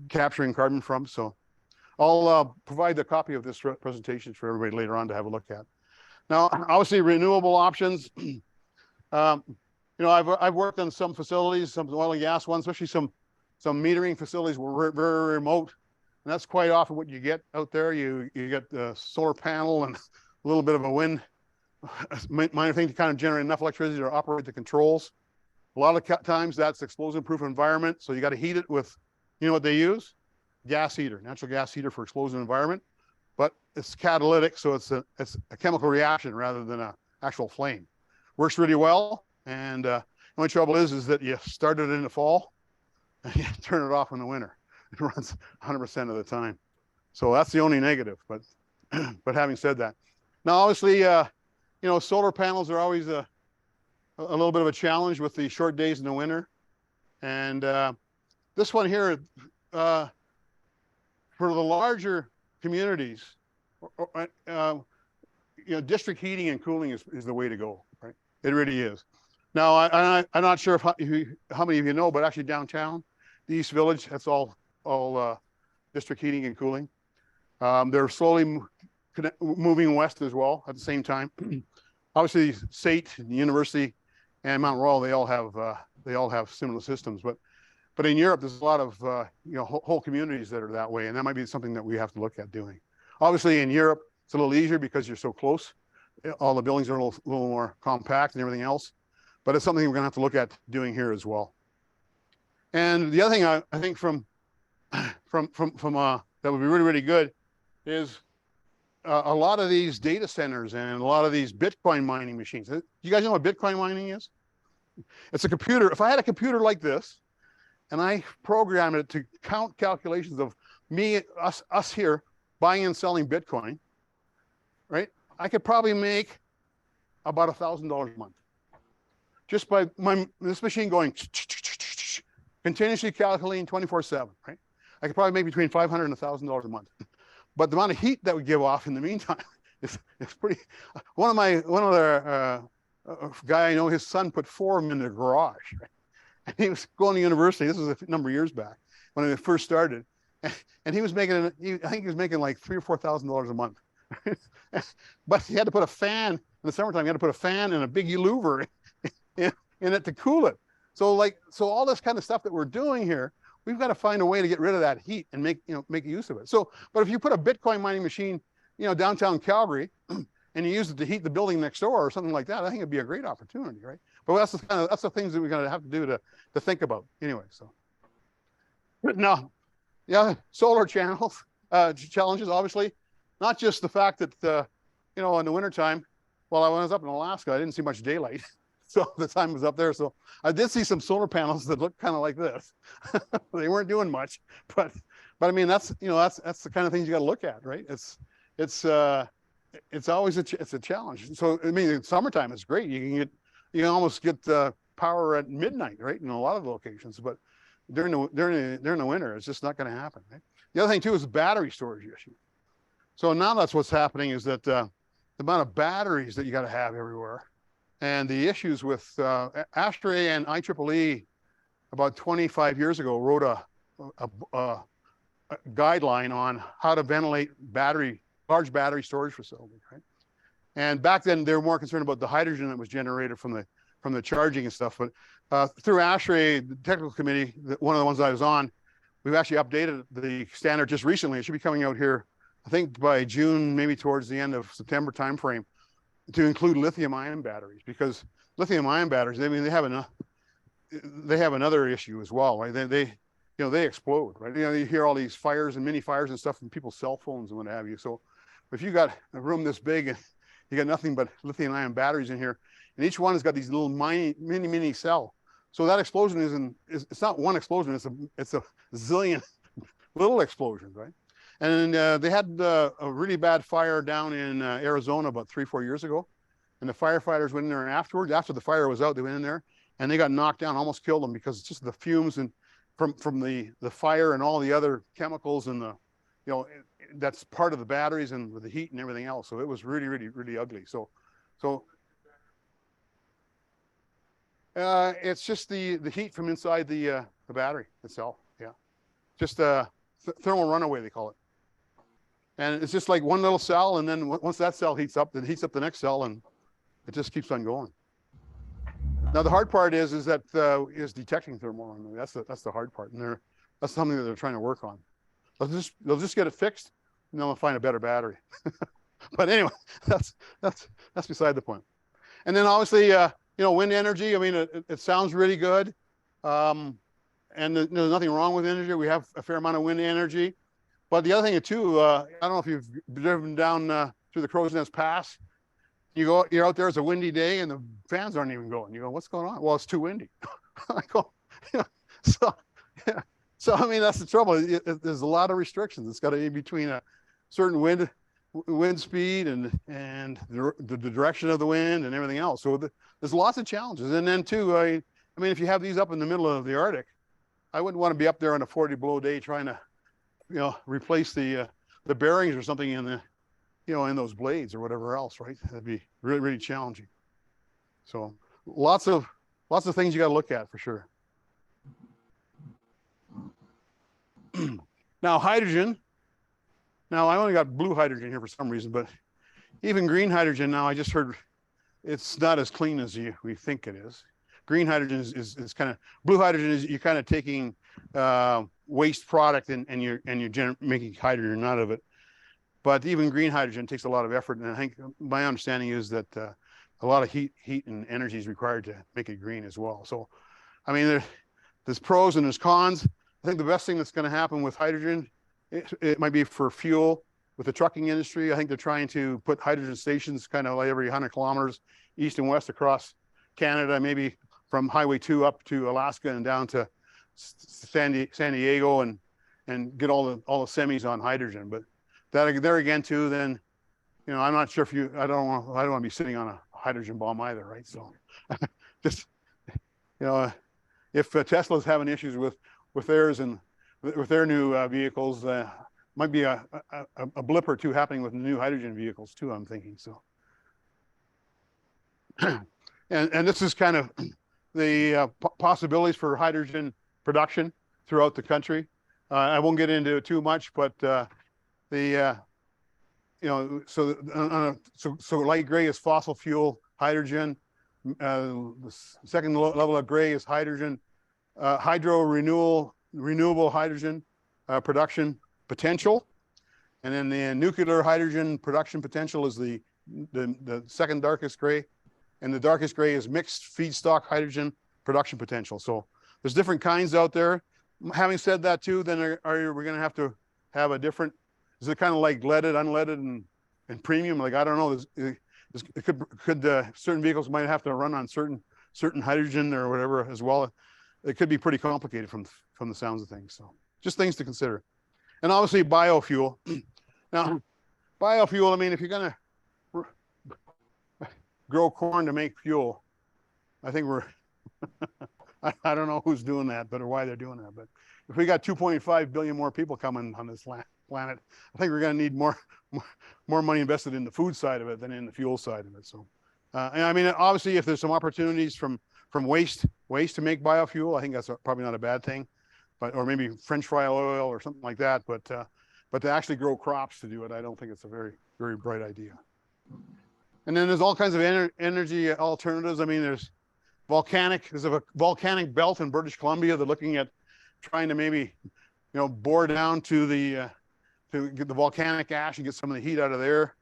capturing carbon from. So I'll provide the copy of this presentation for everybody later on to have a look at. Now, obviously, renewable options. I've worked on some facilities, some oil and gas ones, especially some metering facilities were very remote, and that's quite often what you get out there. You get the solar panel and a little bit of a wind, minor thing to kind of generate enough electricity to operate the controls. A lot of times that's explosion-proof environment, so you got to heat it with, what they use? Gas heater, natural gas heater for explosive environment, but it's catalytic, so it's a chemical reaction rather than an actual flame. Works really well, and the only trouble is that you start it in the fall and you turn it off in the winter. It runs 100% of the time, so that's the only negative. But having said that, now obviously, solar panels are always a little bit of a challenge with the short days in the winter, and this one here, for the larger communities, district heating and cooling is the way to go, right? It really is. Now, I'm not sure how many of you know, but actually downtown, the East Village, that's all district heating and cooling. They're slowly moving west as well at the same time. Obviously, SAIT, the university, and Mount Royal, they all have similar systems. But in Europe, there's a lot of whole communities that are that way, and that might be something that we have to look at doing. Obviously, in Europe, it's a little easier because you're so close. All the buildings are a little more compact and everything else, but it's something we're going to have to look at doing here as well. And the other thing I think from that would be really, really good is a lot of these data centers and a lot of these Bitcoin mining machines. You guys know what Bitcoin mining is? It's a computer. If I had a computer like this, and I programmed it to count calculations of us here buying and selling Bitcoin, right? I could probably make about $1,000 a month just by this machine going continuously calculating 24/7, right? I could probably make between $500 and $1,000 a month. But the amount of heat that would give off in the meantime is pretty. One of the guy I know, his son put 4 of them in the garage, right? And he was going to university. This was a number of years back when it first started, and he was making, I think he was making like $3,000 or $4,000 a month. But he had to put a fan in the summertime. He had to put a fan and a big louver in it to cool it. So all this kind of stuff that we're doing here, we've got to find a way to get rid of that heat and make use of it. So, but if you put a Bitcoin mining machine, downtown Calgary, and you use it to heat the building next door or something like that, I think it'd be a great opportunity, right? But that's the things that we're going to have to do to think about anyway. So now, yeah, solar challenges, obviously, not just the fact that in the wintertime, while I was up in Alaska, I didn't see much daylight. So the time was up there. So I did see some solar panels that looked kind of like this. They weren't doing much, but I mean, that's the kind of things you got to look at, right? It's it's always it's a challenge. So I mean, in summertime it's great. You can almost get power at midnight, right? In a lot of locations, but during the winter, it's just not going to happen. Right? The other thing too is the battery storage issue. So now that's what's happening is that the amount of batteries that you got to have everywhere, and the issues with ASHRAE and IEEE about 25 years ago wrote a guideline on how to ventilate large battery storage facilities, right? And back then they were more concerned about the hydrogen that was generated from the charging and stuff. But through ASHRAE, the technical committee, one of the ones I was on, we've actually updated the standard just recently. It should be coming out here, I think by June, maybe towards the end of September timeframe, to include lithium-ion batteries, because lithium-ion batteries, I mean, they have another issue as well, right? They explode, right? You hear all these fires and mini fires and stuff from people's cell phones and what have you. So if you got a room this big and you got nothing but lithium-ion batteries in here, and each one has got these little mini cell. So that explosion it's not one explosion, it's a zillion little explosions, right? And they had a really bad fire down in Arizona about 3-4 years ago. And the firefighters went in there afterwards, after the fire was out, they went in there and they got knocked down, almost killed them, because it's just the fumes and from the fire and all the other chemicals and that's part of the batteries and with the heat and everything else. So it was really, really, really ugly. So it's just the heat from inside the battery itself. Yeah, just thermal runaway, they call it. And it's just like one little cell, and then once that cell heats up, it heats up the next cell, and it just keeps on going. Now the hard part is detecting thermal runaway. That's the hard part, and that's something that they're trying to work on. They'll just get it fixed, and they'll find a better battery. But anyway, that's beside the point. And then obviously, wind energy. I mean, it sounds really good, and there's nothing wrong with energy. We have a fair amount of wind energy. But the other thing too, I don't know if you've driven down through the Crow's Nest Pass. You're out there, it's a windy day, and the fans aren't even going. You go, what's going on? Well, it's too windy. I go, so I mean, that's the trouble. There's a lot of restrictions. It's got to be between a certain wind speed and the direction of the wind and everything else. So there's lots of challenges. And then too, I mean, if you have these up in the middle of the Arctic, I wouldn't want to be up there on a 40 below day trying to replace the bearings or something in in those blades or whatever else, right? That'd be really, really challenging. So lots of things you got to look at for sure. Now hydrogen. Now I only got blue hydrogen here for some reason, but even green hydrogen now, I just heard it's not as clean as we think it is. Green hydrogen is kind of, blue hydrogen is you're kind of taking waste product and you're making hydrogen out of it. But even green hydrogen takes a lot of effort, and I think my understanding is that a lot of heat and energy is required to make it green as well. So, I mean, there's pros and there's cons. I think the best thing that's going to happen with hydrogen, it might be for fuel with the trucking industry. I think they're trying to put hydrogen stations kind of like every 100 kilometers east and west across Canada, maybe from Highway 2 up to Alaska and down to San Diego, and get all the semis on hydrogen. But that there again too, then I'm not sure if I don't want to be sitting on a hydrogen bomb either, right? So just if Tesla's having issues with theirs and with their new vehicles, might be a blip or two happening with new hydrogen vehicles too, I'm thinking. So and this is kind of the possibilities for hydrogen production throughout the country. I won't get into it too much, but so light gray is fossil fuel hydrogen. The second level of gray is hydrogen, renewable hydrogen production potential, and then the nuclear hydrogen production potential is the second darkest gray, and the darkest gray is mixed feedstock hydrogen production potential. So there's different kinds out there. Having said that too, then we're going to have to have a different, is it kind of like leaded, unleaded, and premium? Like, I don't know, it could certain vehicles might have to run on certain hydrogen or whatever as well. It could be pretty complicated from the sounds of things. So just things to consider. And obviously biofuel. Now, biofuel, I mean, if you're going to grow corn to make fuel. I think we're, I don't know who's doing that, but or why they're doing that. But if we got 2.5 billion more people coming on this planet, I think we're going to need more money invested in the food side of it than in the fuel side of it. So, and I mean, obviously, if there's some opportunities from waste to make biofuel, I think that's probably not a bad thing. But or maybe French fry oil or something like that. But to actually grow crops to do it, I don't think it's a very bright idea. And then there's all kinds of energy alternatives. I mean, there's a volcanic belt in British Columbia. They're looking at trying to maybe, bore down to get the volcanic ash and get some of the heat out of there.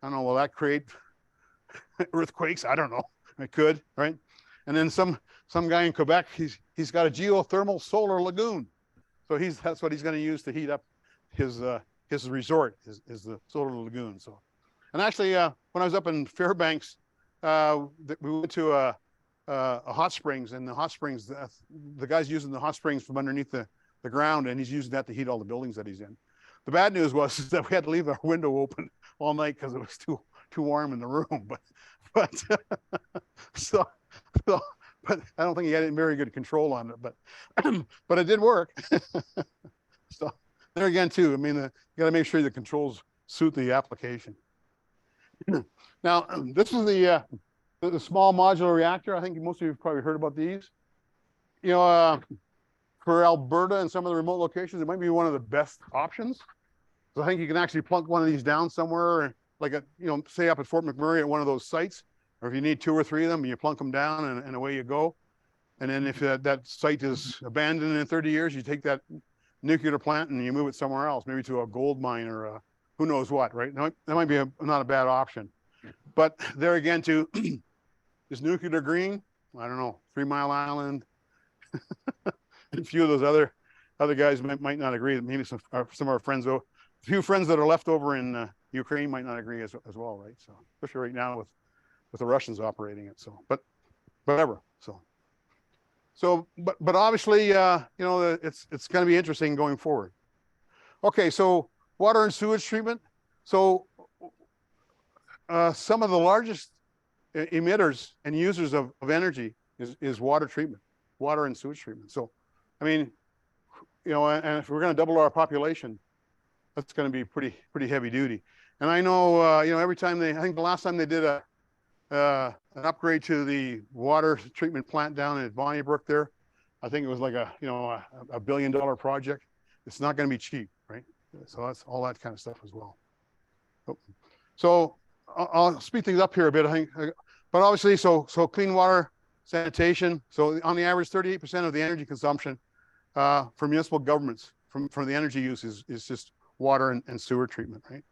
I don't know, will that create earthquakes? I don't know. It could, right? And then some guy in Quebec, he's got a geothermal solar lagoon. So that's what he's going to use to heat up his resort is the solar lagoon. So, and actually, when I was up in Fairbanks, we went to a hot springs, and the hot springs, the guy's using the hot springs from underneath the ground, and he's using that to heat all the buildings that he's in. The bad news was that we had to leave our window open all night because it was too warm in the room. But I don't think he had very good control on it. But it did work. So there again too, I mean, you got to make sure the controls suit the application. Now this is the small modular reactor. I think most of you have probably heard about these. For Alberta and some of the remote locations, it might be one of the best options. So I think you can actually plunk one of these down somewhere, like say up at Fort McMurray at one of those sites, or if you need 2 or 3 of them, you plunk them down and away you go. And then if that site is abandoned in 30 years, you take that nuclear plant and you move it somewhere else, maybe to a gold mine or who knows what, right? That might be not a bad option. But there again too, is nuclear green? I don't know, 3 Mile Island. A few of those other guys might not agree. Maybe some of our friends, though, a few friends that are left over in Ukraine might not agree as well, right? So especially right now with the Russians operating it. So, but whatever. But obviously, it's going to be interesting going forward. Okay, so water and sewage treatment. So some of the largest emitters and users of energy is water treatment, water and sewage treatment. So, I mean, and if we're going to double our population, that's going to be pretty heavy duty. And I know, every time I think the last time they did an upgrade to the water treatment plant down at Bonnybrook there, I think it was like a $1 billion project. It's not going to be cheap, right? So that's all that kind of stuff as well. So I'll speed things up here a bit, I think. But obviously, so clean water, sanitation. So on the average, 38% of the energy consumption for municipal governments from the energy use is just water and sewer treatment, right?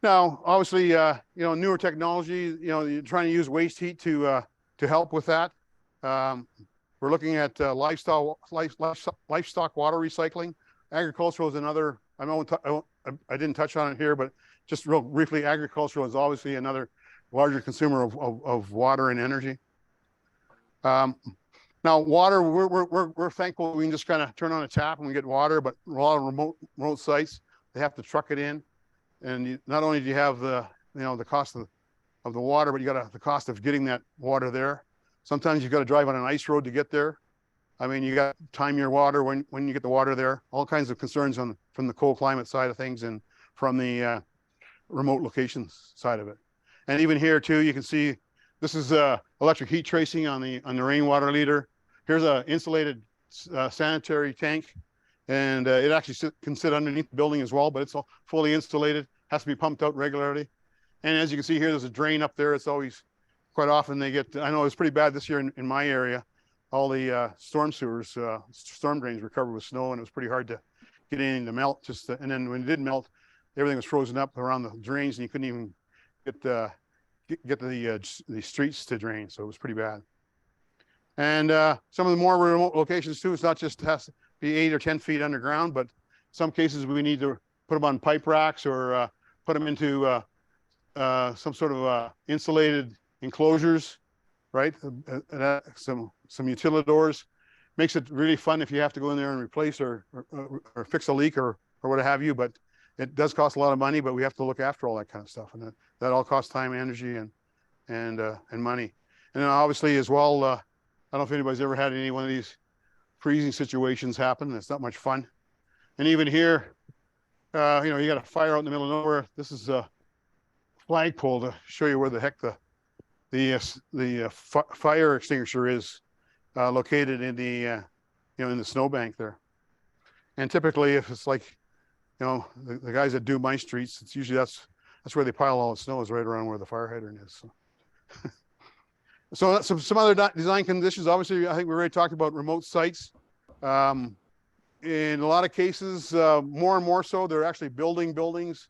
Now, obviously, newer technology, you're trying to use waste heat to help with that. We're looking at livestock water recycling. Agricultural is another. I didn't touch on it here, but just real briefly, agricultural is obviously another larger consumer of water and energy. Now, water, we're thankful we can just kind of turn on a tap and we get water, but a lot of remote sites, they have to truck it in. And not only do you have the cost of the water, but you got the cost of getting that water there. Sometimes you've got to drive on an ice road to get there. I mean, you got to time your water when you get the water there. All kinds of concerns from the cold climate side of things and from the remote locations side of it. And even here too, you can see this is electric heat tracing on the rainwater leader. Here's an insulated sanitary tank, and it actually can sit underneath the building as well, but it's all fully insulated, has to be pumped out regularly. And as you can see here, there's a drain up there. It's always, quite often they get, I know it was pretty bad this year in my area. All the storm sewers, storm drains were covered with snow, and it was pretty hard to get anything to melt. And then when it did melt, everything was frozen up around the drains, and you couldn't even get the streets to drain. So it was pretty bad. And some of the more remote locations too, it's not just has to be 8 or 10 feet underground, but some cases we need to put them on pipe racks or put them into some sort of insulated enclosures, right? Some utilidors. Makes it really fun if you have to go in there and replace or fix a leak or what have you, but it does cost a lot of money, but we have to look after all that kind of stuff. And that all costs time, energy, and money. And then obviously as well, I don't know if anybody's ever had any one of these freezing situations happen. It's not much fun. And even here, you know, you got a fire out in the middle of nowhere. This is a flagpole to show you where the heck the fire extinguisher is located in the you know, in the snowbank there. And typically, if it's like, you know, the guys that do my streets, it's usually that's where they pile all the snow, is right around where the fire hydrant is. So, so that's some other design conditions. Obviously, I think we already talked about remote sites. In a lot of cases, more and more so, they're actually building buildings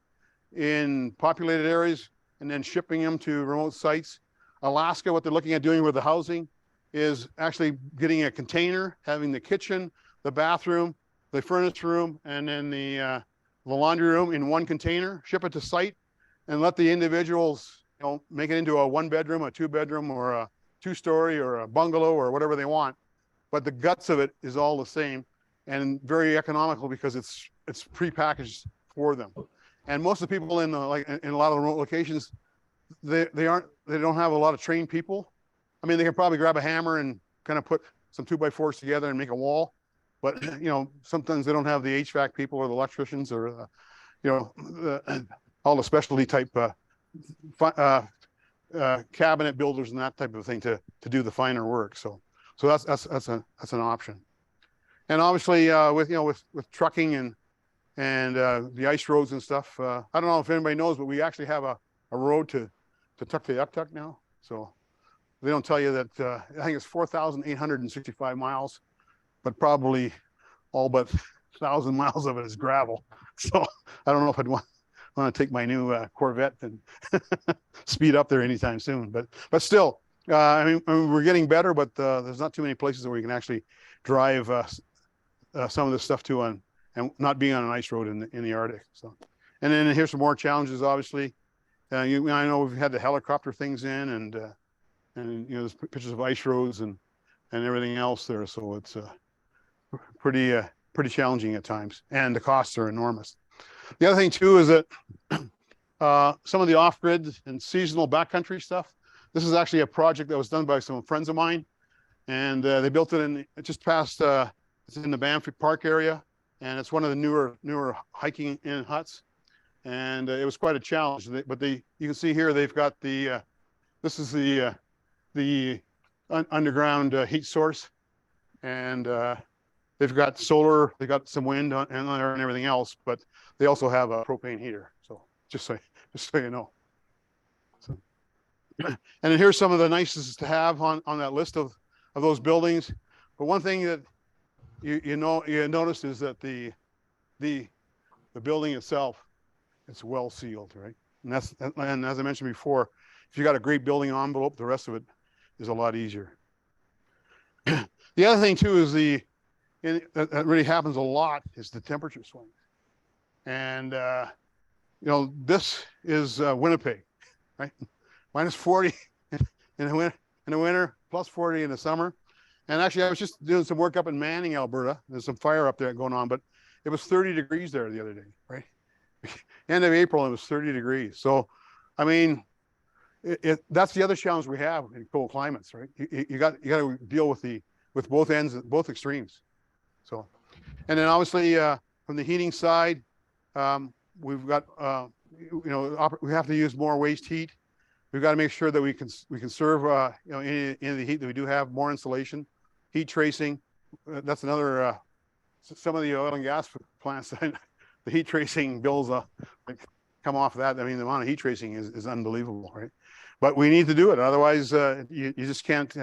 in populated areas and then shipping them to remote sites. Alaska, what they're looking at doing with the housing is actually getting a container, having the kitchen, the bathroom, the furnace room, and then the laundry room in one container, ship it to site, and let the individuals, you know, make it into a 1-bedroom, a 2-bedroom, or a 2-story, or a bungalow, or whatever they want. But the guts of it is all the same and very economical because it's prepackaged for them. And most of the people in in a lot of the remote locations, they don't have a lot of trained people. I mean, they can probably grab a hammer and kind of put some 2x4s together and make a wall. But, you know, sometimes they don't have the HVAC people or the electricians or, you know, all the specialty type cabinet builders and that type of thing to do the finer work. So that's an option. And obviously, with trucking and the ice roads and stuff, I don't know if anybody knows, but we actually have a road to Tuktoyaktuk now. So they don't tell you that, I think it's 4,865 miles, but probably all but 1,000 miles of it is gravel. So I don't know if I'd want to take my new Corvette and speed up there anytime soon. But still, I mean, we're getting better, but there's not too many places where you can actually drive some of this stuff to and not being on an ice road in the Arctic. So, and then here's some more challenges. Obviously, I know we've had the helicopter things in, and you know, there's pictures of ice roads and everything else there. So it's pretty challenging at times, and the costs are enormous. The other thing too is that some of the off-grid and seasonal backcountry stuff. This is actually a project that was done by some friends of mine, and they built it just past. It's in the Banff Park area, and it's one of the newer hiking in huts, and it was quite a challenge. But you can see here they've got the this is the underground heat source, and they've got solar, they've got some wind and everything else, but they also have a propane heater. So just so you know. So, and then here's some of the nicest to have on that list of those buildings. But one thing that you notice is that the building itself, it's well sealed, right? And as I mentioned before, if you got a great building envelope, the rest of it is a lot easier. The other thing too is that really happens a lot is the temperature swings. And you know, this is Winnipeg, right? Minus 40 in the winter, plus 40 in the summer. And actually, I was just doing some work up in Manning, Alberta. There's some fire up there going on, but it was 30 degrees there the other day, right? End of April, it was 30 degrees. So, I mean, that's the other challenge we have in cold climates, right? You got to deal with both ends, both extremes. So, and then obviously from the heating side, we've got we have to use more waste heat. We've got to make sure that we can conserve any of the heat that we do have, more insulation, heat tracing. That's another some of the oil and gas plants. The heat tracing bills come off of that. I mean, the amount of heat tracing is unbelievable, right? But we need to do it, otherwise you just can't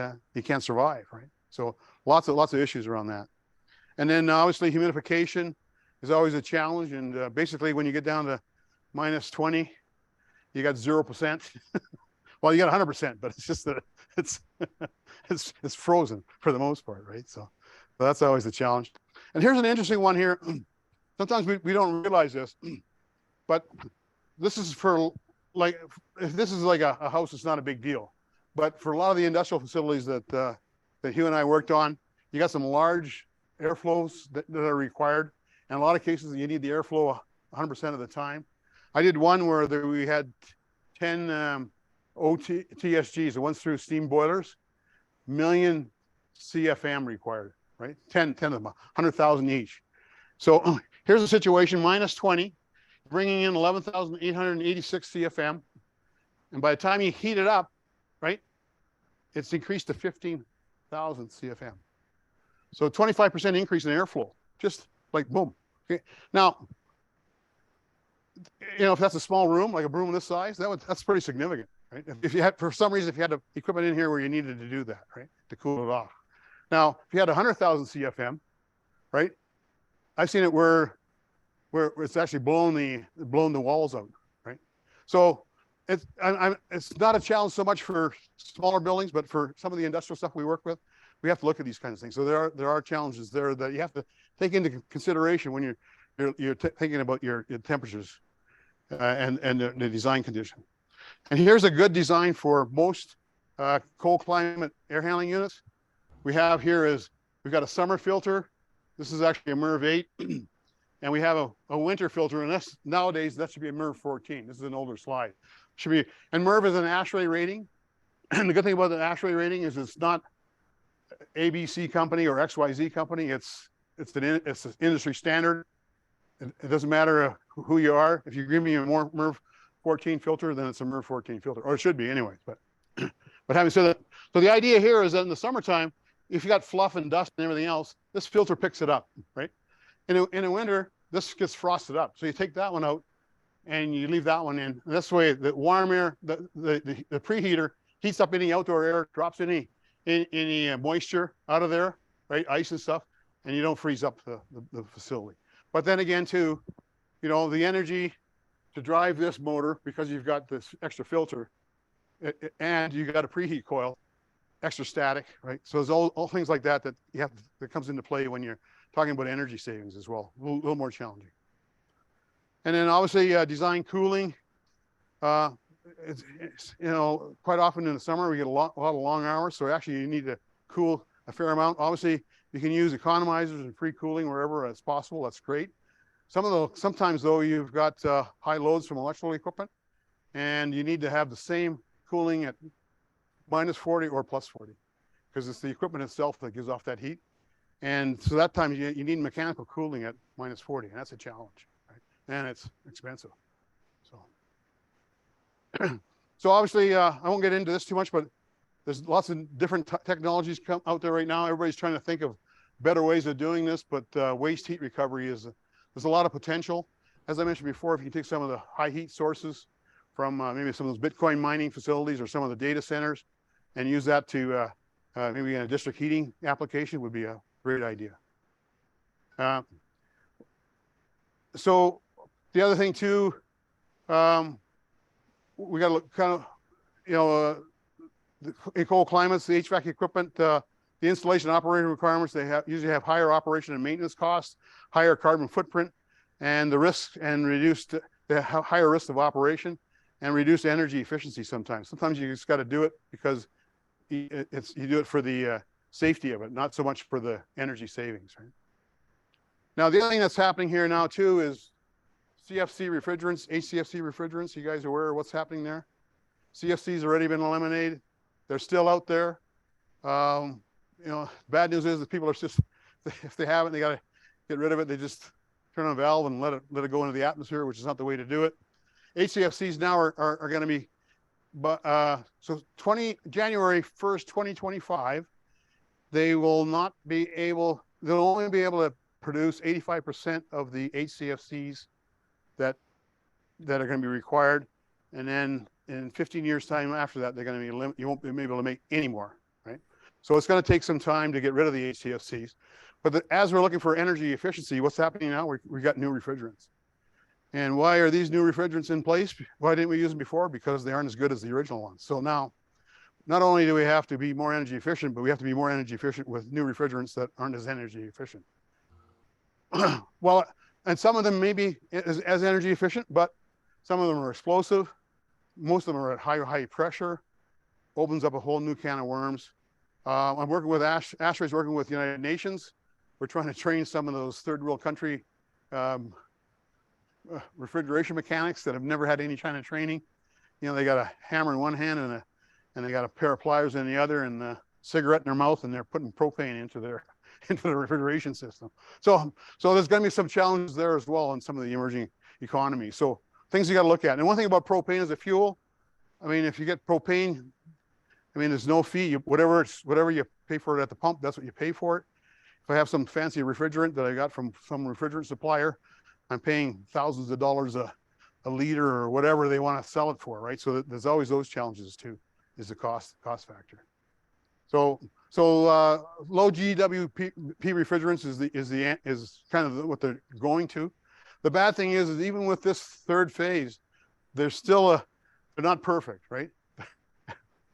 survive, right? So lots of issues around that. And then obviously humidification is always a challenge. And basically, when you get down to minus 20, you got 0%. Well, you got 100%, but it's just that it's frozen for the most part, right? So that's always the challenge. And here's an interesting one here. Sometimes we don't realize this, but this is for like, if this is like a house, it's not a big deal. But for a lot of the industrial facilities that Hugh and I worked on, you got some large airflows that are required. And in a lot of cases, you need the airflow 100% of the time. I did one where we had 10 TSGs, the ones through steam boilers, million CFM required, right? 10 of them, 100,000 each. So here's the situation, minus 20, bringing in 11,886 CFM. And by the time you heat it up, right, it's increased to 15,000 CFM. So 25% increase in airflow, just like boom. Okay. Now, you know, if that's a small room, like a room this size, that's pretty significant, right? If you had, for some reason, if you had the equipment in here where you needed to do that, right, to cool it off. Now, if you had 100,000 CFM, right, I've seen it where it's actually blown the walls out, right? So it's not a challenge so much for smaller buildings, but for some of the industrial stuff we work with, we have to look at these kinds of things. So there are challenges there that you have to take into consideration when you're thinking about your temperatures and the design condition. And here's a good design for most cold climate air handling units. We have here is we've got a summer filter. This is actually a MERV 8. And we have a winter filter, and that's nowadays that should be a MERV 14. This is an older slide. Should be, and MERV is an ASHRAE rating. And the good thing about the ASHRAE rating is it's not ABC company or XYZ company. It's an industry standard. It doesn't matter who you are. If you give me a more MERV 14 filter, then it's a MERV 14 filter, or it should be anyway. But having said that, so the idea here is that in the summertime, if you got fluff and dust and everything else, this filter picks it up, right? In a winter, this gets frosted up. So you take that one out and you leave that one in. And that's the way the warm air, the preheater heats up any outdoor air, drops any moisture out of there, right? Ice and stuff, and you don't freeze up the facility. But then again, too, you know, the energy to drive this motor, because you've got this extra filter and you got a preheat coil, extra static, right? So there's all things like that that comes into play when you're talking about energy savings as well. A little more challenging. And then obviously design cooling. It's, you know, quite often in the summer we get a lot of long hours, so actually you need to cool a fair amount. Obviously you can use economizers and free cooling wherever it's possible. That's great. Sometimes though you've got high loads from electrical equipment, and you need to have the same cooling at minus 40 or plus 40, because it's the equipment itself that gives off that heat. And so that time you need mechanical cooling at minus 40, and that's a challenge, right? And it's expensive. So obviously, I won't get into this too much, but there's lots of different technologies out there right now. Everybody's trying to think of better ways of doing this, but waste heat recovery there's a lot of potential. As I mentioned before, if you take some of the high heat sources from maybe some of those Bitcoin mining facilities or some of the data centers and use that to maybe in a district heating application would be a great idea. So the other thing too, we got to look kind of, you know, in cold climates, the HVAC equipment, the installation operating requirements, they usually have higher operation and maintenance costs, higher carbon footprint, and the risk and the higher risk of operation and reduced energy efficiency sometimes. Sometimes you just got to do it because you do it for the safety of it, not so much for the energy savings, right? Now, the other thing that's happening here now too is CFC refrigerants, HCFC refrigerants. You guys are aware of what's happening there? CFC's already been eliminated. They're still out there. You know, bad news is that people are just, if they haven't, they got to get rid of it. They just turn on a valve and let it go into the atmosphere, which is not the way to do it. HCFCs now are going to be, so January 1st, 2025, they will not be able, they'll only be able to produce 85% of the HCFCs that are going to be required, and then in 15 years time after that, they're going to be you won't be able to make any more, right? So it's going to take some time to get rid of the HCFCs. But as we're looking for energy efficiency, what's happening now? We got new refrigerants. And why are these new refrigerants in place? Why didn't we use them before? Because they aren't as good as the original ones. So now, not only do we have to be more energy efficient, but we have to be more energy efficient with new refrigerants that aren't as energy efficient. Well, and some of them may be as energy efficient, but some of them are explosive. Most of them are at high pressure. Opens up a whole new can of worms. I'm working with ASHRAE's working with the United Nations. We're trying to train some of those third world country refrigeration mechanics that have never had any kind of training. you know, they got a hammer in one hand and they got a pair of pliers in the other and a cigarette in their mouth, and they're putting propane into their into the refrigeration system. So there's going to be some challenges there as well in some of the emerging economies. So things you got to look at. And one thing about propane as a fuel, I mean, if you get propane, I mean, there's no fee. Whatever you pay for it at the pump, that's what you pay for it. If I have some fancy refrigerant that I got from some refrigerant supplier, I'm paying thousands of dollars a liter or whatever they want to sell it for, right? So there's always those challenges too, is the cost factor. So low GWP refrigerants is kind of what they're going to. The bad thing is even with this third phase, they're not perfect, right?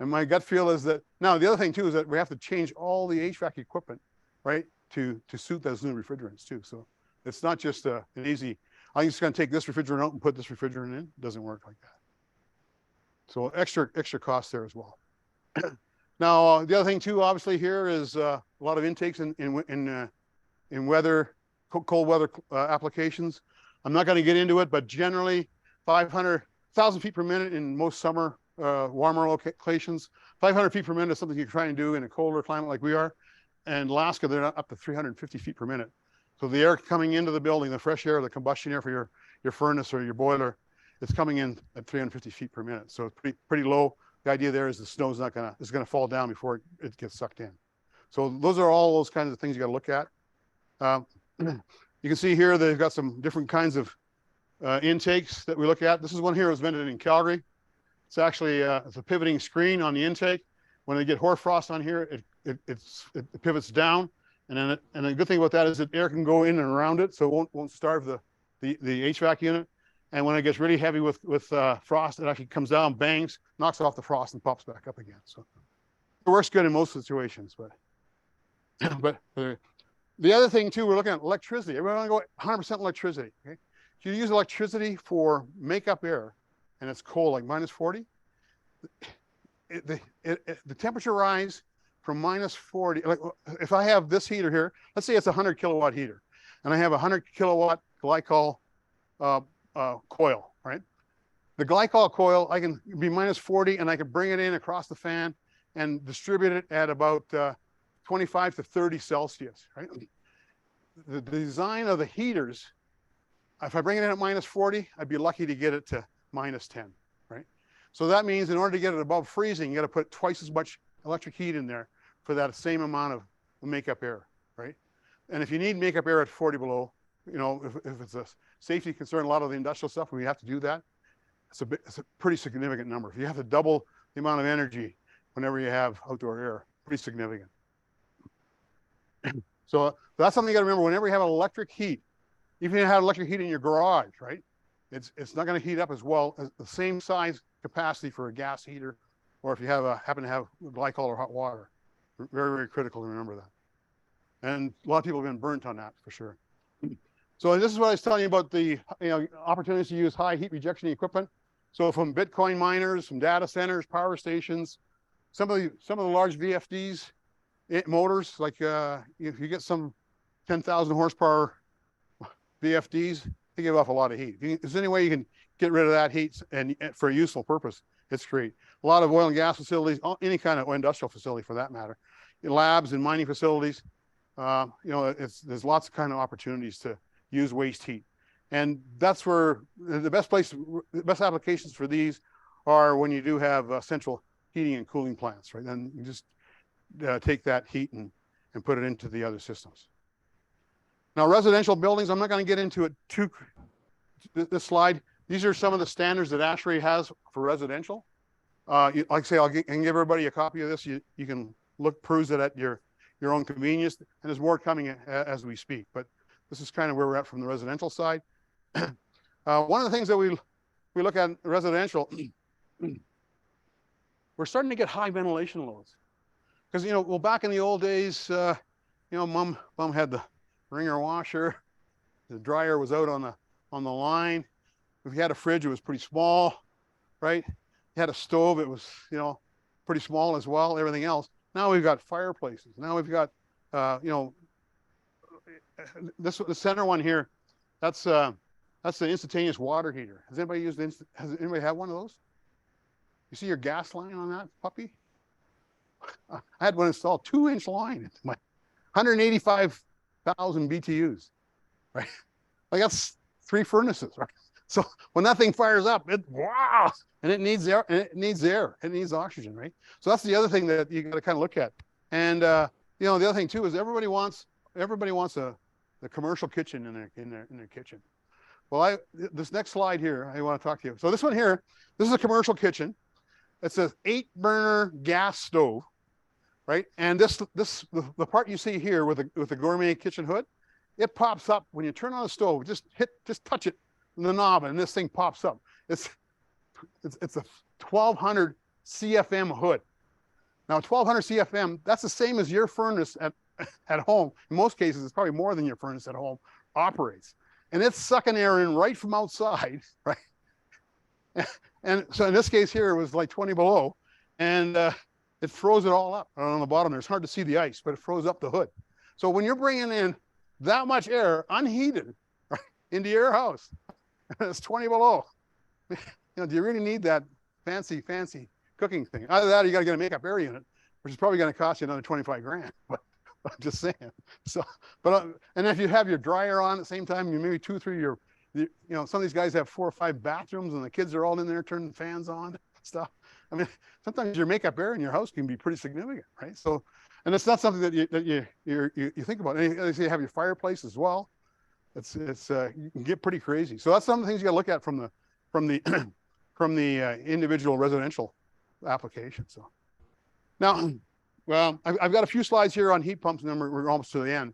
And my gut feel is that now the other thing too is that we have to change all the HVAC equipment, right, to suit those new refrigerants too. So it's not just an easy, I'm just going to take this refrigerant out and put this refrigerant in. It doesn't work like that. So extra cost there as well. Now the other thing too, obviously here is a lot of intakes in weather, cold weather applications. I'm not going to get into it, but generally 500,000 feet per minute in most summer warmer locations. 500 feet per minute is something you try and do in a colder climate like we are. And Alaska, they're up to 350 feet per minute. So the air coming into the building, the fresh air, the combustion air for your furnace or your boiler, it's coming in at 350 feet per minute. So it's pretty low. The idea there is the snow's it's gonna fall down before it gets sucked in. So those are all those kinds of things you got to look at. You can see here they've got some different kinds of intakes that we look at. This is one here that was invented in Calgary. It's actually it's a pivoting screen on the intake. When they get hoarfrost on here, it pivots down, and the good thing about that is that air can go in and around it, so it won't starve the HVAC unit. And when it gets really heavy with frost, it actually comes down, bangs, knocks off the frost, and pops back up again. So it works good in most situations. But the other thing too, we're looking at electricity. Everyone want to go 100% electricity. Okay, if you use electricity for makeup air, and it's cold, like minus 40, the temperature rise from minus 40. Like if I have this heater here, let's say it's a 100 kilowatt heater, and I have a 100 kilowatt glycol coil, right? The glycol coil, I can be minus 40, and I can bring it in across the fan and distribute it at about 25 to 30 Celsius, right? The design of the heaters, if I bring it in at minus 40, I'd be lucky to get it to minus 10, right? So that means in order to get it above freezing, you got to put twice as much electric heat in there for that same amount of makeup air, right? And if you need makeup air at 40 below, you know, if it's a safety concern, a lot of the industrial stuff, we have to do that. It's a pretty significant number. If you have to double the amount of energy whenever you have outdoor air, pretty significant. So that's something you got to remember. Whenever you have electric heat, even if you have electric heat in your garage, right? It's not going to heat up as well as the same size capacity for a gas heater, or if you have happen to have glycol or hot water. Very, very critical to remember that. And a lot of people have been burnt on that for sure. So this is what I was telling you about the opportunities to use high heat rejection equipment. So from Bitcoin miners, from data centers, power stations, some of the large VFDs, motors, like if you get some 10,000 horsepower VFDs, they give off a lot of heat. If there's any way you can get rid of that heat and for a useful purpose, it's great. A lot of oil and gas facilities, any kind of industrial facility for that matter, in labs and mining facilities, there's lots of kind of opportunities to use waste heat. And that's where the best applications for these are when you do have central heating and cooling plants, right? Then you just take that heat and put it into the other systems. Now, residential buildings, I'm not going to get into it this slide. These are some of the standards that ASHRAE has for residential. Like I say, I can give everybody a copy of this. You can peruse it at your own convenience, and there's more coming as we speak. But this is kind of where we're at from the residential side. One of the things that we look at in residential, we're starting to get high ventilation loads. Because, well, back in the old days, mom had the wringer washer, the dryer was out on the line. If you had a fridge, it was pretty small, right? You had a stove, it was, pretty small as well, everything else. Now we've got fireplaces. Now we've got, the center one here, that's the instantaneous water heater. Has anybody have one of those? You see your gas line on that puppy? I had one installed 2-inch line into my 185,000 BTUs, right? Like that's 3 furnaces, right? So when that thing fires up, wow, and it needs air, it needs oxygen, right? So that's the other thing that you got to kind of look at. And you know, the other thing too is everybody wants the commercial kitchen in their kitchen. Well, this next slide here, I want to talk to you. So this one here, this is a commercial kitchen. It's an 8-burner gas stove, right? And the part you see here with the gourmet kitchen hood, it pops up when you turn on the stove. Just touch it, the knob, and this thing pops up. It's a 1200 CFM hood. Now 1200 CFM, that's the same as your furnace at home. In most cases, it's probably more than your furnace at home operates. And it's sucking air in right from outside, right? And so in this case here, it was like 20 below, and it froze it all up on the bottom there. It's hard to see the ice, but it froze up the hood. So when you're bringing in that much air unheated, right, into your house, and it's 20 below, you know, do you really need that fancy cooking thing? Either that or you got to get a makeup air unit, which is probably going to cost you another 25 grand. But I'm just saying. So, but and if you have your dryer on at the same time, you maybe 2 or 3 you know, some of these guys have 4 or 5 bathrooms, and the kids are all in there turning fans on and stuff. I mean, sometimes your makeup air in your house can be pretty significant, right? So, and it's not something that you think about. And you have your fireplace as well. It's you can get pretty crazy. So that's some of the things you got to look at from the individual residential application. So now, well, I've got a few slides here on heat pumps, and then we're almost to the end.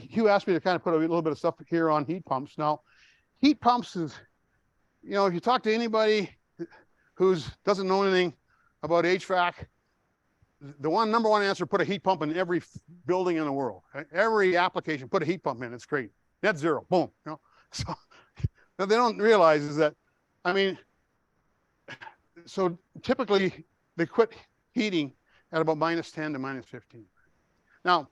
Hugh asked me to kind of put a little bit of stuff here on heat pumps. Now, heat pumps is, you know, if you talk to anybody who doesn't know anything about HVAC, the number one answer: put a heat pump in every building in the world. Right? Every application, put a heat pump in. It's great. Net zero, boom. You know, so what they don't realize is that, I mean, so typically they quit heating at about -10 to -15. Now,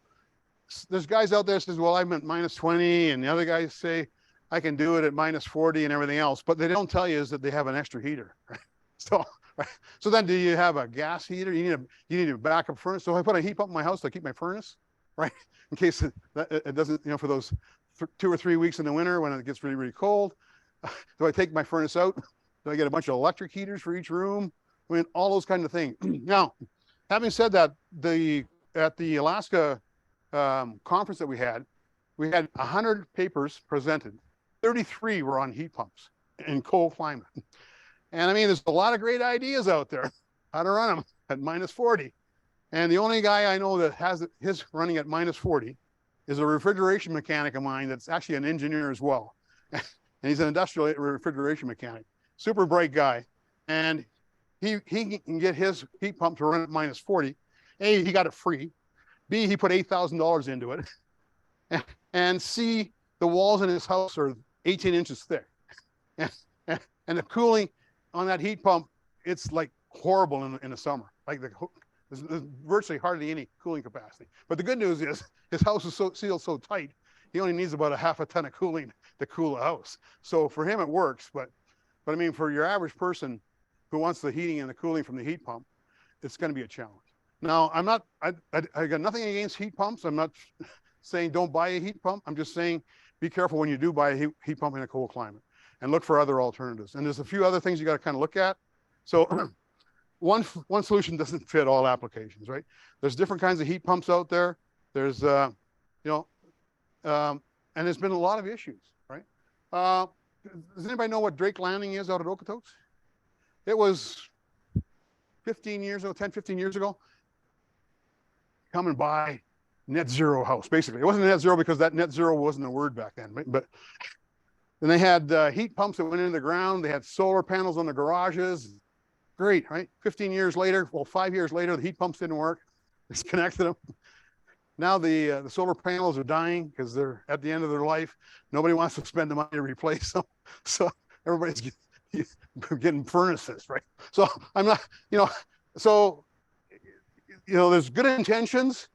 there's guys out there that says, well, I'm at -20, and the other guys say I can do it at -40 and everything else. But they don't tell you is that they have an extra heater. Right? So, right? So then, do you have a gas heater? You need a backup furnace. So I put a heat pump in my house to keep my furnace, right, in case it doesn't, you know, for those 2 or 3 weeks in the winter when it gets really, really cold. Do I take my furnace out? Do I get a bunch of electric heaters for each room? I mean, all those kind of things. Now, having said that, at the Alaska conference that we had 100 papers presented. 33 were on heat pumps in cold climate. And I mean, there's a lot of great ideas out there how to run them at -40. And the only guy I know that has his running at -40 is a refrigeration mechanic of mine that's actually an engineer as well. And he's an industrial refrigeration mechanic. Super bright guy. And he can get his heat pump to run at -40. A, he got it free. B, he put $8,000 into it. And C, the walls in his house are 18 inches thick. And the cooling on that heat pump, it's like horrible in the summer. Like there's virtually hardly any cooling capacity. But the good news is his house is sealed so tight, he only needs about a half a ton of cooling to cool the house. So for him, it works. But I mean, for your average person who wants the heating and the cooling from the heat pump, it's going to be a challenge. Now, I got nothing against heat pumps. I'm not saying don't buy a heat pump. I'm just saying be careful when you do buy a heat pump in a cold climate, and look for other alternatives. And there's a few other things you got to kind of look at. So one solution doesn't fit all applications, right? There's different kinds of heat pumps out there. There's, and there's been a lot of issues, right? Does anybody know what Drake Landing is out at Okotoks? It was 15 years ago, 10, 15 years ago. Come and buy net zero house, basically. It wasn't net zero because that net zero wasn't a word back then, but then they had heat pumps that went into the ground. They had solar panels on the garages. Great, right? 15 years later, well, 5 years later, the heat pumps didn't work. Disconnected them. Now the solar panels are dying because they're at the end of their life. Nobody wants to spend the money to replace them. So everybody's getting furnaces, right? So I'm not, there's good intentions,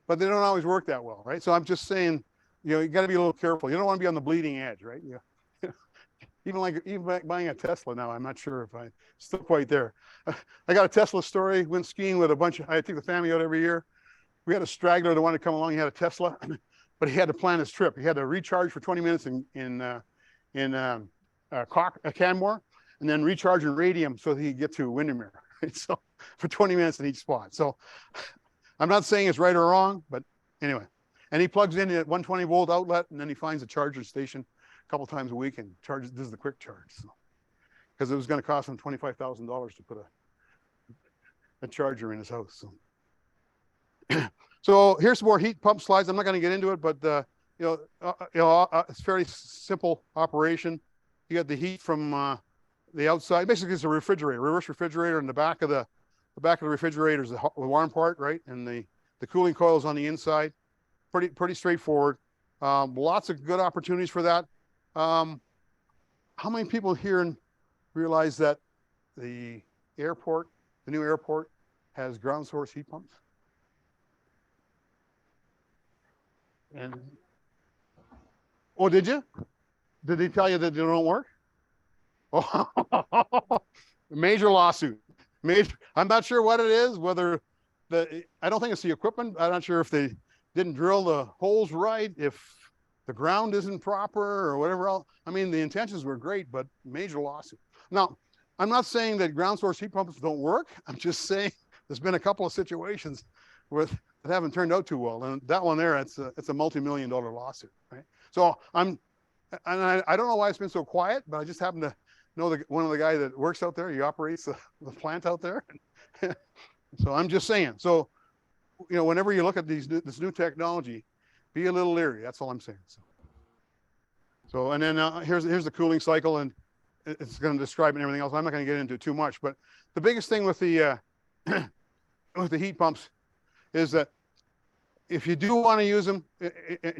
but they don't always work that well, right? So I'm just saying, you got to be a little careful. You don't want to be on the bleeding edge, right? even buying a Tesla now, I'm not sure if I'm still quite there. I got a Tesla story. Went skiing with a bunch of, I take the family out every year. We had a straggler that wanted to come along. He had a Tesla, but he had to plan his trip. He had to recharge for 20 minutes in Canmore, and then recharge in Radium so that he could get to Windermere. So for 20 minutes in each spot. So I'm not saying it's right or wrong, but anyway. And he plugs in at 120-volt outlet, and then he finds a charger station a couple times a week and charges. This is the quick charge, so because it was going to cost him $25,000 to put a charger in his house. So, so here's some more heat pump slides. I'm not going to get into it, but it's fairly simple operation. You got the heat from the outside. Basically, it's a refrigerator, reverse refrigerator, and the back of the refrigerator is the warm part, right? And the cooling coils on the inside. Pretty straightforward. Lots of good opportunities for that. How many people here realize that the new airport has ground source heat pumps? And oh, did you? Did they tell you that they don't work? Oh, major lawsuit. I'm not sure what it is. I don't think it's the equipment. I'm not sure if they didn't drill the holes right, if the ground isn't proper or whatever else. I mean, the intentions were great, but major lawsuit. Now, I'm not saying that ground source heat pumps don't work. I'm just saying there's been a couple of situations that haven't turned out too well. And that one there, it's a multi-million-dollar lawsuit, right? So I don't know why it's been so quiet, but I just happen to know one of the guys that works out there. He operates the plant out there. So I'm just saying. So, whenever you look at this new technology, be a little leery. That's all I'm saying. So and then here's the cooling cycle, and it's going to describe it and everything else. I'm not going to get into it too much, but the biggest thing with the with the heat pumps is that if you do want to use them,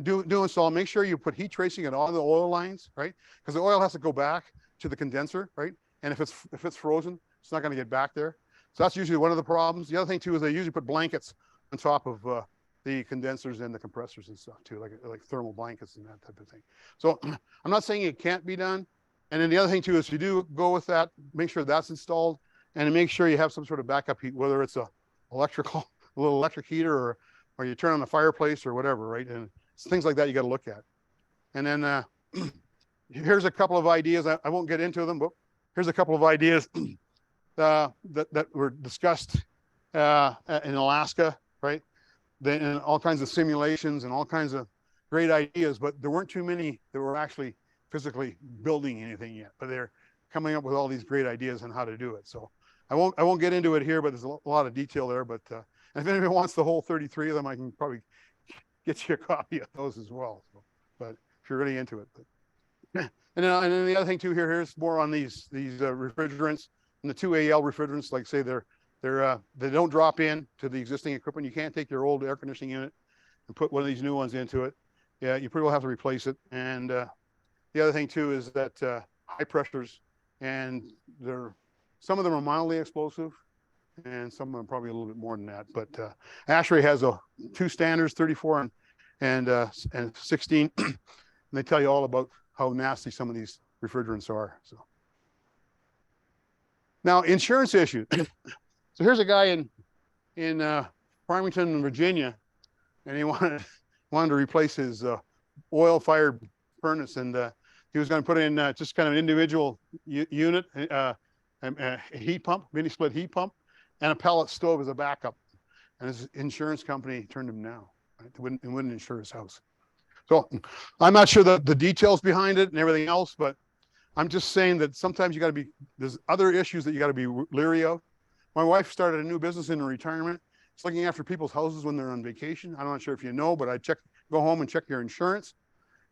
do install, make sure you put heat tracing at all the oil lines, right? Because the oil has to go back to the condenser, right? And if it's frozen, it's not going to get back there. So that's usually one of the problems. The other thing too is they usually put blankets on top of the condensers and the compressors and stuff too, like thermal blankets and that type of thing. So I'm not saying it can't be done. And then the other thing too is if you do go with that, make sure that's installed, and make sure you have some sort of backup heat, whether it's a little electric heater, or you turn on the fireplace or whatever, right? And it's things like that you got to look at. And then here's a couple of ideas. I won't get into them, but here's a couple of ideas that were discussed in Alaska, right? And all kinds of simulations and all kinds of great ideas, but there weren't too many that were actually physically building anything yet. But they're coming up with all these great ideas on how to do it. So I won't get into it here, but there's a lot of detail there. But and if anybody wants the whole 33 of them, I can probably get you a copy of those as well. So, but if you're really into it. But, and then the other thing too here's more on these refrigerants, and the 2AL refrigerants. Like say they don't drop in to the existing equipment. You can't take your old air conditioning unit and put one of these new ones into it. Yeah, you pretty well have to replace it. And the other thing too is that high pressures, and some of them are mildly explosive, and some of them are probably a little bit more than that. But ASHRAE has two standards, 34 and 16, and they tell you all about how nasty some of these refrigerants are. So now insurance issues. So here's a guy in Farmington, Virginia, and he wanted to replace his oil-fired furnace, and he was going to put in just kind of an individual unit, a heat pump, mini split heat pump, and a pellet stove as a backup. And his insurance company turned him down. Right? It wouldn't insure his house. So I'm not sure the details behind it and everything else, but I'm just saying that sometimes there's other issues that you got to be leery of. My wife started a new business in retirement. It's looking after people's houses when they're on vacation. I'm not sure if you know, but go home and check your insurance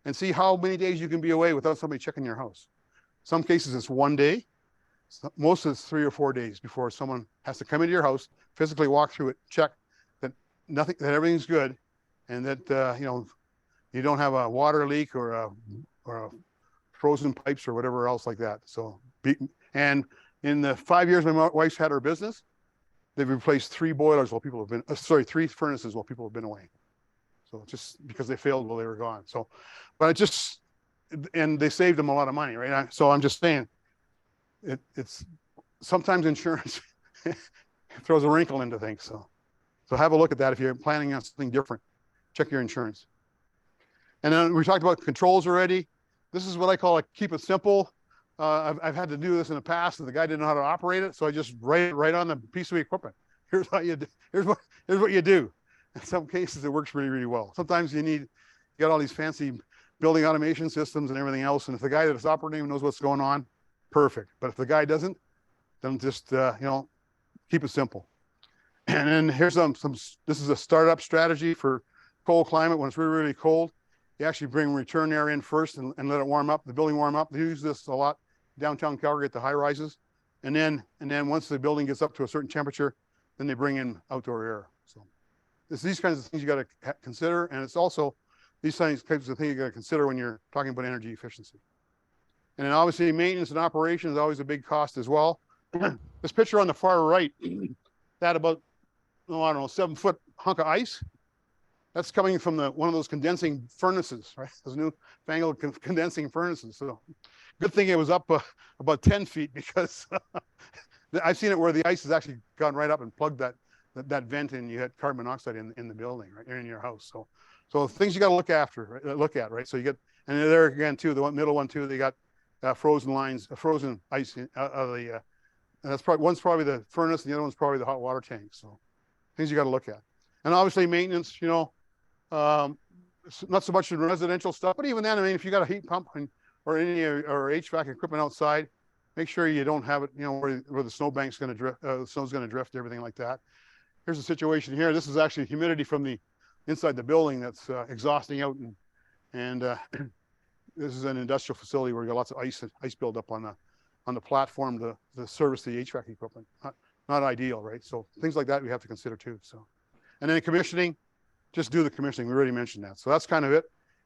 and see how many days you can be away without somebody checking your house. Some cases it's 1 day. Most of it's 3 or 4 days before someone has to come into your house, physically walk through it, check that everything's good, and that you don't have a water leak or a frozen pipes or whatever else like that. So and in the 5 years my wife's had her business, they've replaced 3 boilers while people have been 3 furnaces while people have been away. So just because they failed while they were gone. So, but and they saved them a lot of money, right? So I'm just saying, it's sometimes insurance throws a wrinkle into things. So have a look at that if you're planning on something different. Check your insurance. And then we talked about controls already. This is what I call keep it simple. I've had to do this in the past, and the guy didn't know how to operate it, so I just write it right on the piece of equipment. Here's how you do. Here's what you do. In some cases, it works really, really well. Sometimes you got all these fancy building automation systems and everything else, and if the guy that's operating knows what's going on, perfect. But if the guy doesn't, then just keep it simple. And then here's this is a startup strategy for cold climate. When it's really, really cold, you actually bring return air in first and let it warm up, the building warm up. They use this a lot downtown Calgary at the high rises. And then once the building gets up to a certain temperature, then they bring in outdoor air. So it's these kinds of things you got to consider. And it's also these types of things you got to consider when you're talking about energy efficiency. And then obviously maintenance and operation is always a big cost as well. This picture on the far right, that about, I don't know, 7-foot hunk of ice. That's coming from one of those condensing furnaces, right? Those new fangled condensing furnaces. So good thing it was up about 10 feet, because I've seen it where the ice has actually gone right up and plugged that vent, and you had carbon monoxide in the building, right, in your house. So things you got to look at, right? So you get, and there again too, the middle one too, they got frozen lines, frozen ice out of the, and that's probably, one's probably the furnace, and the other one's probably the hot water tank. So things you got to look at. And obviously maintenance, not so much in residential stuff, but even then, I mean, if you got a heat pump or HVAC equipment outside, make sure you don't have it, where the snowbank's going to drift, the snow's going to drift, everything like that. Here's a situation here. This is actually humidity from the inside the building that's exhausting out, and this is an industrial facility where you got lots of ice build up on the platform to service the HVAC equipment. Not ideal, right? So things like that we have to consider too. So, and then commissioning, just do the commissioning. We already mentioned that. So that's kind of it.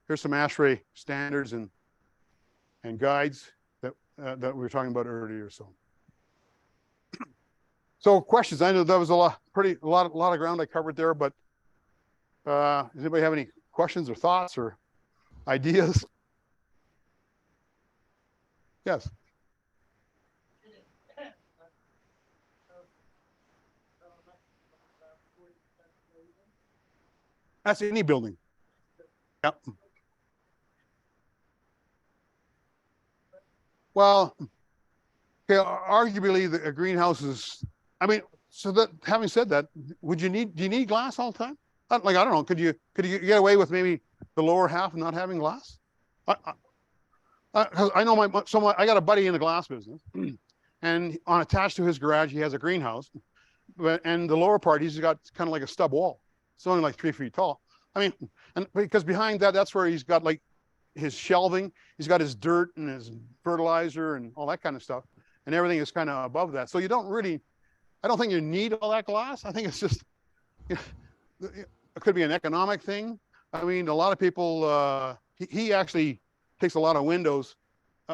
Here's some ASHRAE standards and guides that we were talking about earlier. So questions. I know that was a lot of ground I covered there, but does anybody have any questions or thoughts or ideas? Yes. That's any building. Yep. Well, okay, arguably the greenhouse is, I mean, so that, having said that, do you need glass all the time? Like, I don't know, could you get away with maybe the lower half not having glass? I know I got a buddy in the glass business, and attached to his garage, he has a greenhouse, and the lower part, he's got kind of like a stub wall. It's only like 3 feet tall. I mean, and because behind that, that's where he's got like his shelving, he's got his dirt and his fertilizer and all that kind of stuff, and everything is kind of above that. So I don't think you need all that glass. I think it's just, it could be an economic thing. I mean, a lot of people, he actually takes a lot of windows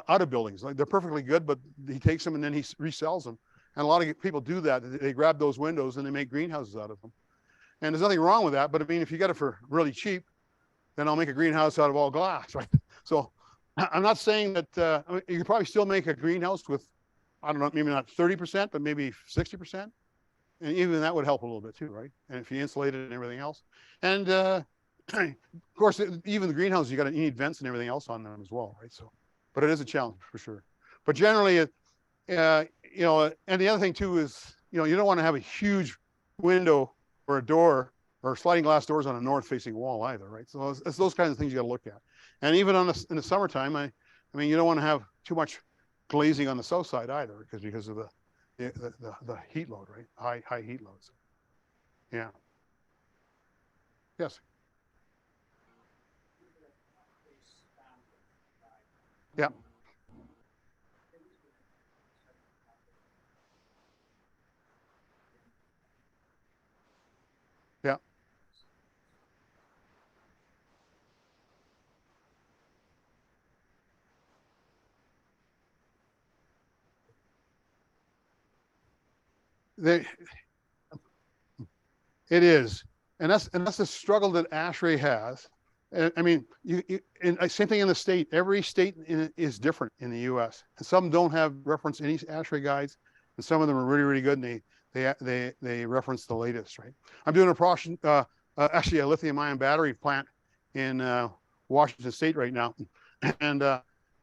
out of buildings. Like, they're perfectly good, but he takes them and then he resells them. And a lot of people do that. They grab those windows and they make greenhouses out of them. And there's nothing wrong with that. But I mean, if you get it for really cheap, then I'll make a greenhouse out of all glass, right? So I'm not saying that, I mean, you could probably still make a greenhouse with, I don't know, maybe not 30%, but maybe 60%. And even that would help a little bit too, right? And if you insulate it and everything else. And of course, even the greenhouse, you need vents and everything else on them as well, right? So, but it is a challenge for sure. But generally, and the other thing too is, you don't want to have a huge window or a door or sliding glass doors on a north-facing wall either, right? So it's those kinds of things you got to look at. And even in the summertime, I mean, you don't want to have too much glazing on the south side either, because of the heat load, right? High heat loads. Yeah. Yes. Yeah. Yeah. It is, and that's the struggle that ASHRAE has, I mean, same thing in the state. Every state is different in the U.S. And some don't have reference any ASHRAE guides, and some of them are really, really good, and they reference the latest, right? I'm doing a project, actually a lithium-ion battery plant in Washington State right now, and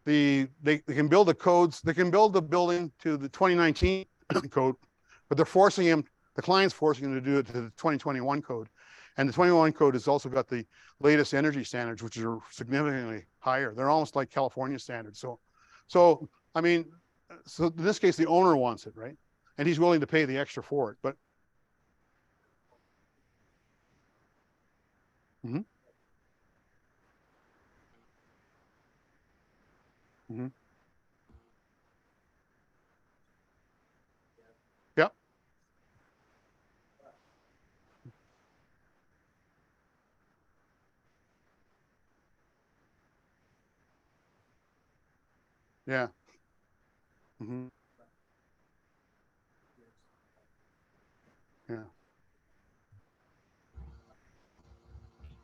they can build the codes. They can build the building to the 2019 code, but they're forcing him. The client's forcing him to do it to the 2021 code. And the 21 code has also got the latest energy standards, which are significantly higher. They're almost like California standards. So I mean, so in this case, the owner wants it, right? And he's willing to pay the extra for it. But mm-hmm. Mm-hmm. Yeah. Yeah. Mm-hmm. Yeah.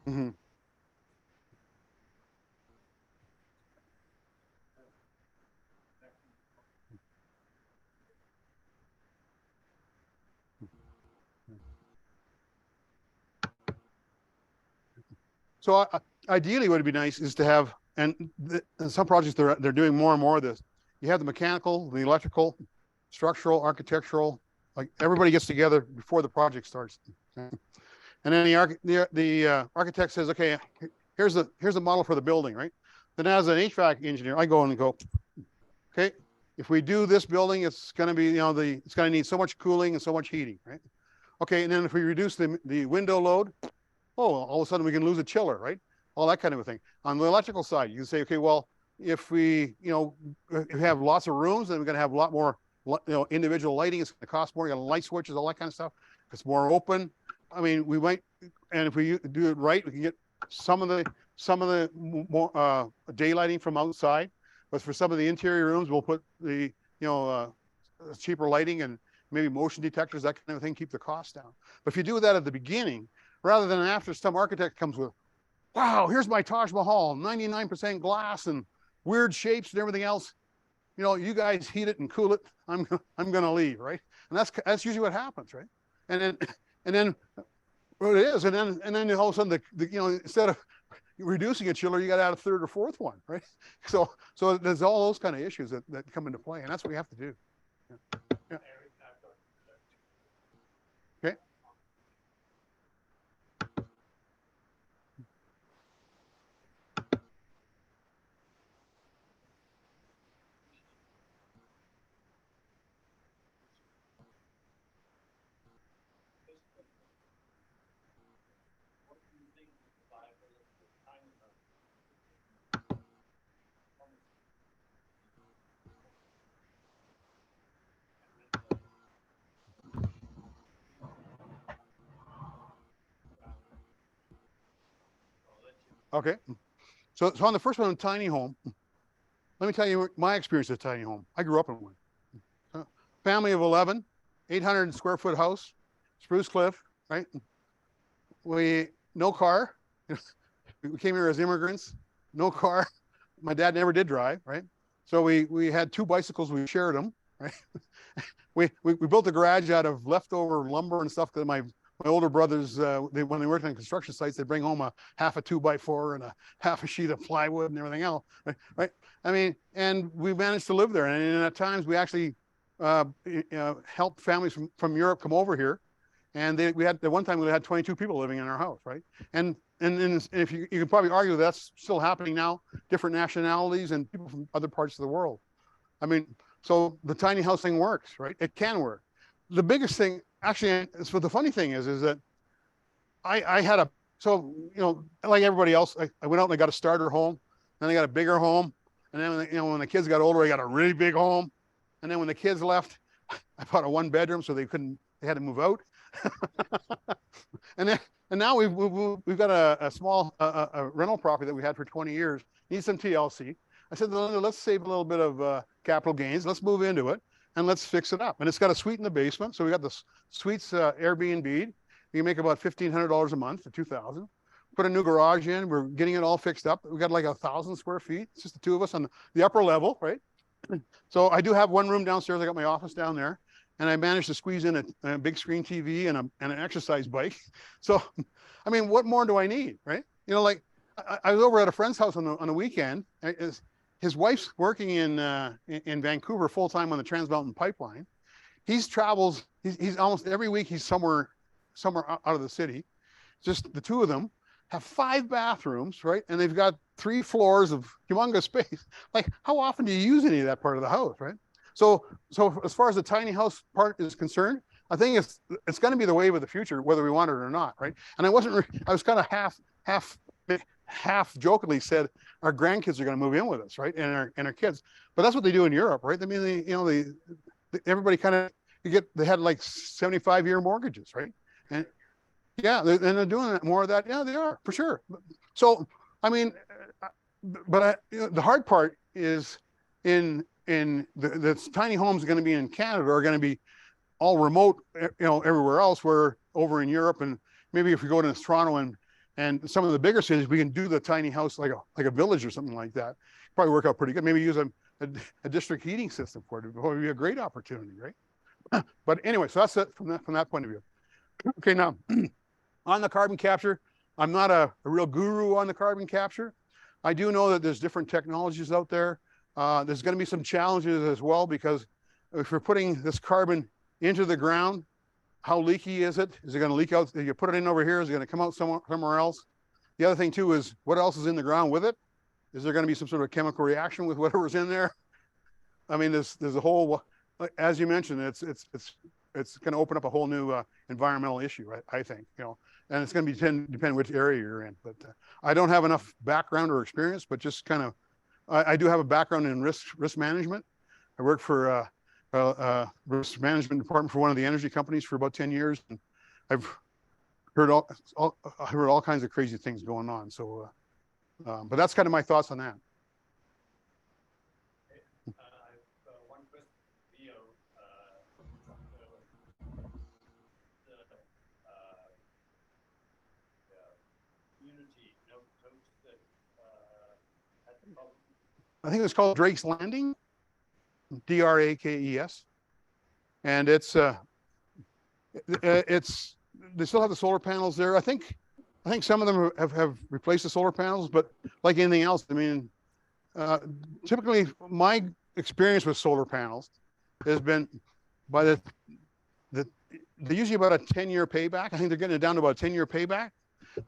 Mm-hmm. So ideally, what would be nice is to have, and some projects they're doing more and more of this. You have the mechanical, the electrical, structural, architectural, like everybody gets together before the project starts. Okay? And then the architect says, okay, here's the model for the building, right? Then as an HVAC engineer, I go in and go, okay, if we do this building, it's going to be, it's going to need so much cooling and so much heating, right? Okay, and then if we reduce the window load, oh, all of a sudden we can lose a chiller, right? All that kind of a thing. On the electrical side, you can say, okay, well, if we, if we have lots of rooms, then we're going to have a lot more, individual lighting. It's going to cost more. You got light switches, all that kind of stuff. It's more open. I mean, we might, and if we do it right, we can get some of the more daylighting from outside. But for some of the interior rooms, we'll put the cheaper lighting and maybe motion detectors, that kind of thing, keep the cost down. But if you do that at the beginning, rather than after some architect comes with, wow, here's my Taj Mahal, 99% glass and weird shapes and everything else. You guys heat it and cool it. I'm going to leave, right? And that's usually what happens, right? And then what it is, and then all of a sudden instead of reducing a chiller, you got to add a third or fourth one, right? So there's all those kind of issues that come into play, and that's what we have to do. Yeah. Yeah. Okay. Okay. So on the first one, tiny home, let me tell you my experience with tiny home. I grew up in one. Family of 11, 800 square foot house, Spruce Cliff, right? No car. We came here as immigrants, no car. My dad never did drive, right? So we had two bicycles, we shared them, right? we built a garage out of leftover lumber and stuff that my older brothers, when they worked on construction sites, they bring home a half a 2x4 and a half a sheet of plywood and everything else, right? I mean, and we managed to live there. And at times we actually helped families from Europe come over here. And we had, at one time we had 22 people living in our house, right? And if you can probably argue that's still happening now, different nationalities and people from other parts of the world. I mean, so the tiny house thing works, right? It can work. The biggest thing, actually, so the funny thing is that I had like everybody else, I went out and I got a starter home, then I got a bigger home, and then when the kids got older, I got a really big home, and then when the kids left, I bought a 1-bedroom so they had to move out, and now we've got a small rental property that we had for 20 years. Need some TLC. I said, let's save a little bit of capital gains. Let's move into it and let's fix it up. And it's got a suite in the basement. So we got the suites Airbnb. You can make about $1,500 a month to $2,000. put a new garage in. We're getting it all fixed up. We got like 1,000 square feet. It's just the two of us on the upper level, right? So I do have one room downstairs. I got my office down there, and I managed to squeeze in a big screen TV and an exercise bike. So, I mean, what more do I need, right? You know, like I was over at a friend's house on a weekend. His wife's working in Vancouver full time on the Trans Mountain Pipeline. He's almost every week he's somewhere out of the city. Just the two of them have 5 bathrooms, right? And they've got 3 floors of humongous space. Like, how often do you use any of that part of the house, right? So as far as the tiny house part is concerned, I think it's going to be the wave of the future, whether we want it or not, right? And I was kind of half jokingly said our grandkids are going to move in with us, right? And our kids, but that's what they do in Europe, right? I mean, everybody kind of they had like 75-year mortgages, right? And yeah, and they're doing more of that. Yeah, they are for sure. So I mean, but the hard part is in the tiny homes are going to be in Canada are going to be all remote, everywhere else. Where over in Europe, and maybe if we go to Toronto and some of the bigger cities, we can do the tiny house like a village or something like that. Probably work out pretty good. Maybe use a district heating system for it. It would be a great opportunity, right? But anyway, so that's it from that point of view. Okay, now on the carbon capture, I'm not a real guru on the carbon capture. I do know that there's different technologies out there. There's going to be some challenges as well, because if we're putting this carbon into the ground, how leaky is it? Is it going to leak out? If you put it in over here, is it going to come out somewhere else? The other thing too is what else is in the ground with it? Is there going to be some sort of chemical reaction with whatever's in there? I mean, there's a whole, as you mentioned, it's going to open up a whole new environmental issue, I think, and it's going to depend which area you're in. But I don't have enough background or experience, but just kind of, I do have a background in risk management. I worked for risk management department for one of the energy companies for about 10 years, and I've heard all kinds of crazy things going on. So, but that's kind of my thoughts on that. One question, Leo. Unity, I think it's called Drake's Landing, DRAKES, and they still have the solar panels there. I think some of them have replaced the solar panels, but like anything else, I mean, typically my experience with solar panels has been they're usually about a 10-year payback. I think they're getting it down to about a 10-year payback.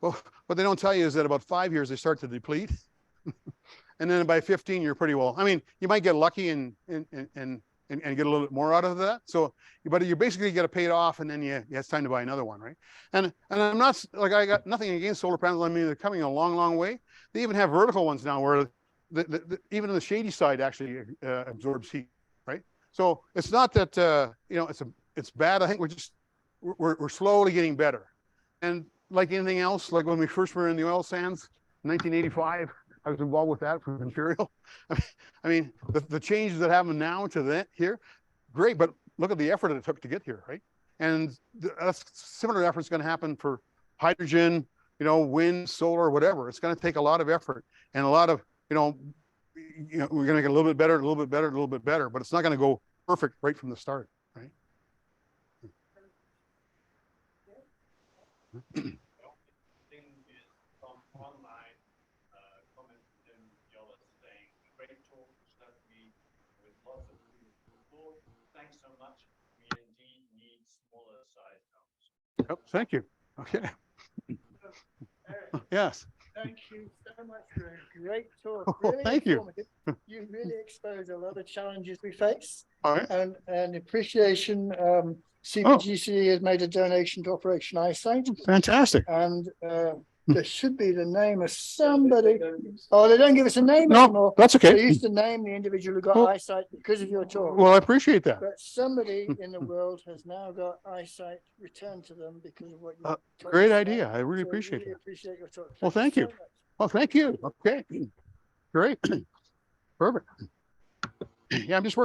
Well, what they don't tell you is that about 5 years they start to deplete. And then by 15, you're pretty well. I mean, you might get lucky and get a little bit more out of that. So, but you basically get it paid off, and then it's time to buy another one, right? And I'm not like, I got nothing against solar panels. I mean, they're coming a long, long way. They even have vertical ones now where even the shady side actually absorbs heat, right? So it's not that it's bad. I think we're slowly getting better. And like anything else, like when we first were in the oil sands, 1985. I was involved with that from Imperial. I mean, the changes that happen now to that here, great, but look at the effort it took to get here, right? And that's similar effort's going to happen for hydrogen, wind, solar, whatever. It's going to take a lot of effort and a lot of, we're going to make it a little bit better, a little bit better, a little bit better, but it's not going to go perfect right from the start, right? Thanks so much. We indeed need smaller size homes. Oh, thank you. Okay. Eric, Yes. thank you so much for a great talk. Oh, Really thank you. informative. You really exposed a lot of challenges we face, All right. and appreciation. CBGC has made a donation to Operation Eyesight, Fantastic. and there should be the name of somebody. Oh, they don't give us a name No, anymore. that's okay. They used to name the individual who got Well- eyesight because of your talk. Well, I appreciate that. But somebody in the world has now got eyesight returned to them because of what you told Great us idea. about. I really So appreciate really that. appreciate your talk. Well, thank you. so much. Well, thank you. Okay. Great. Perfect. Yeah, I'm just working.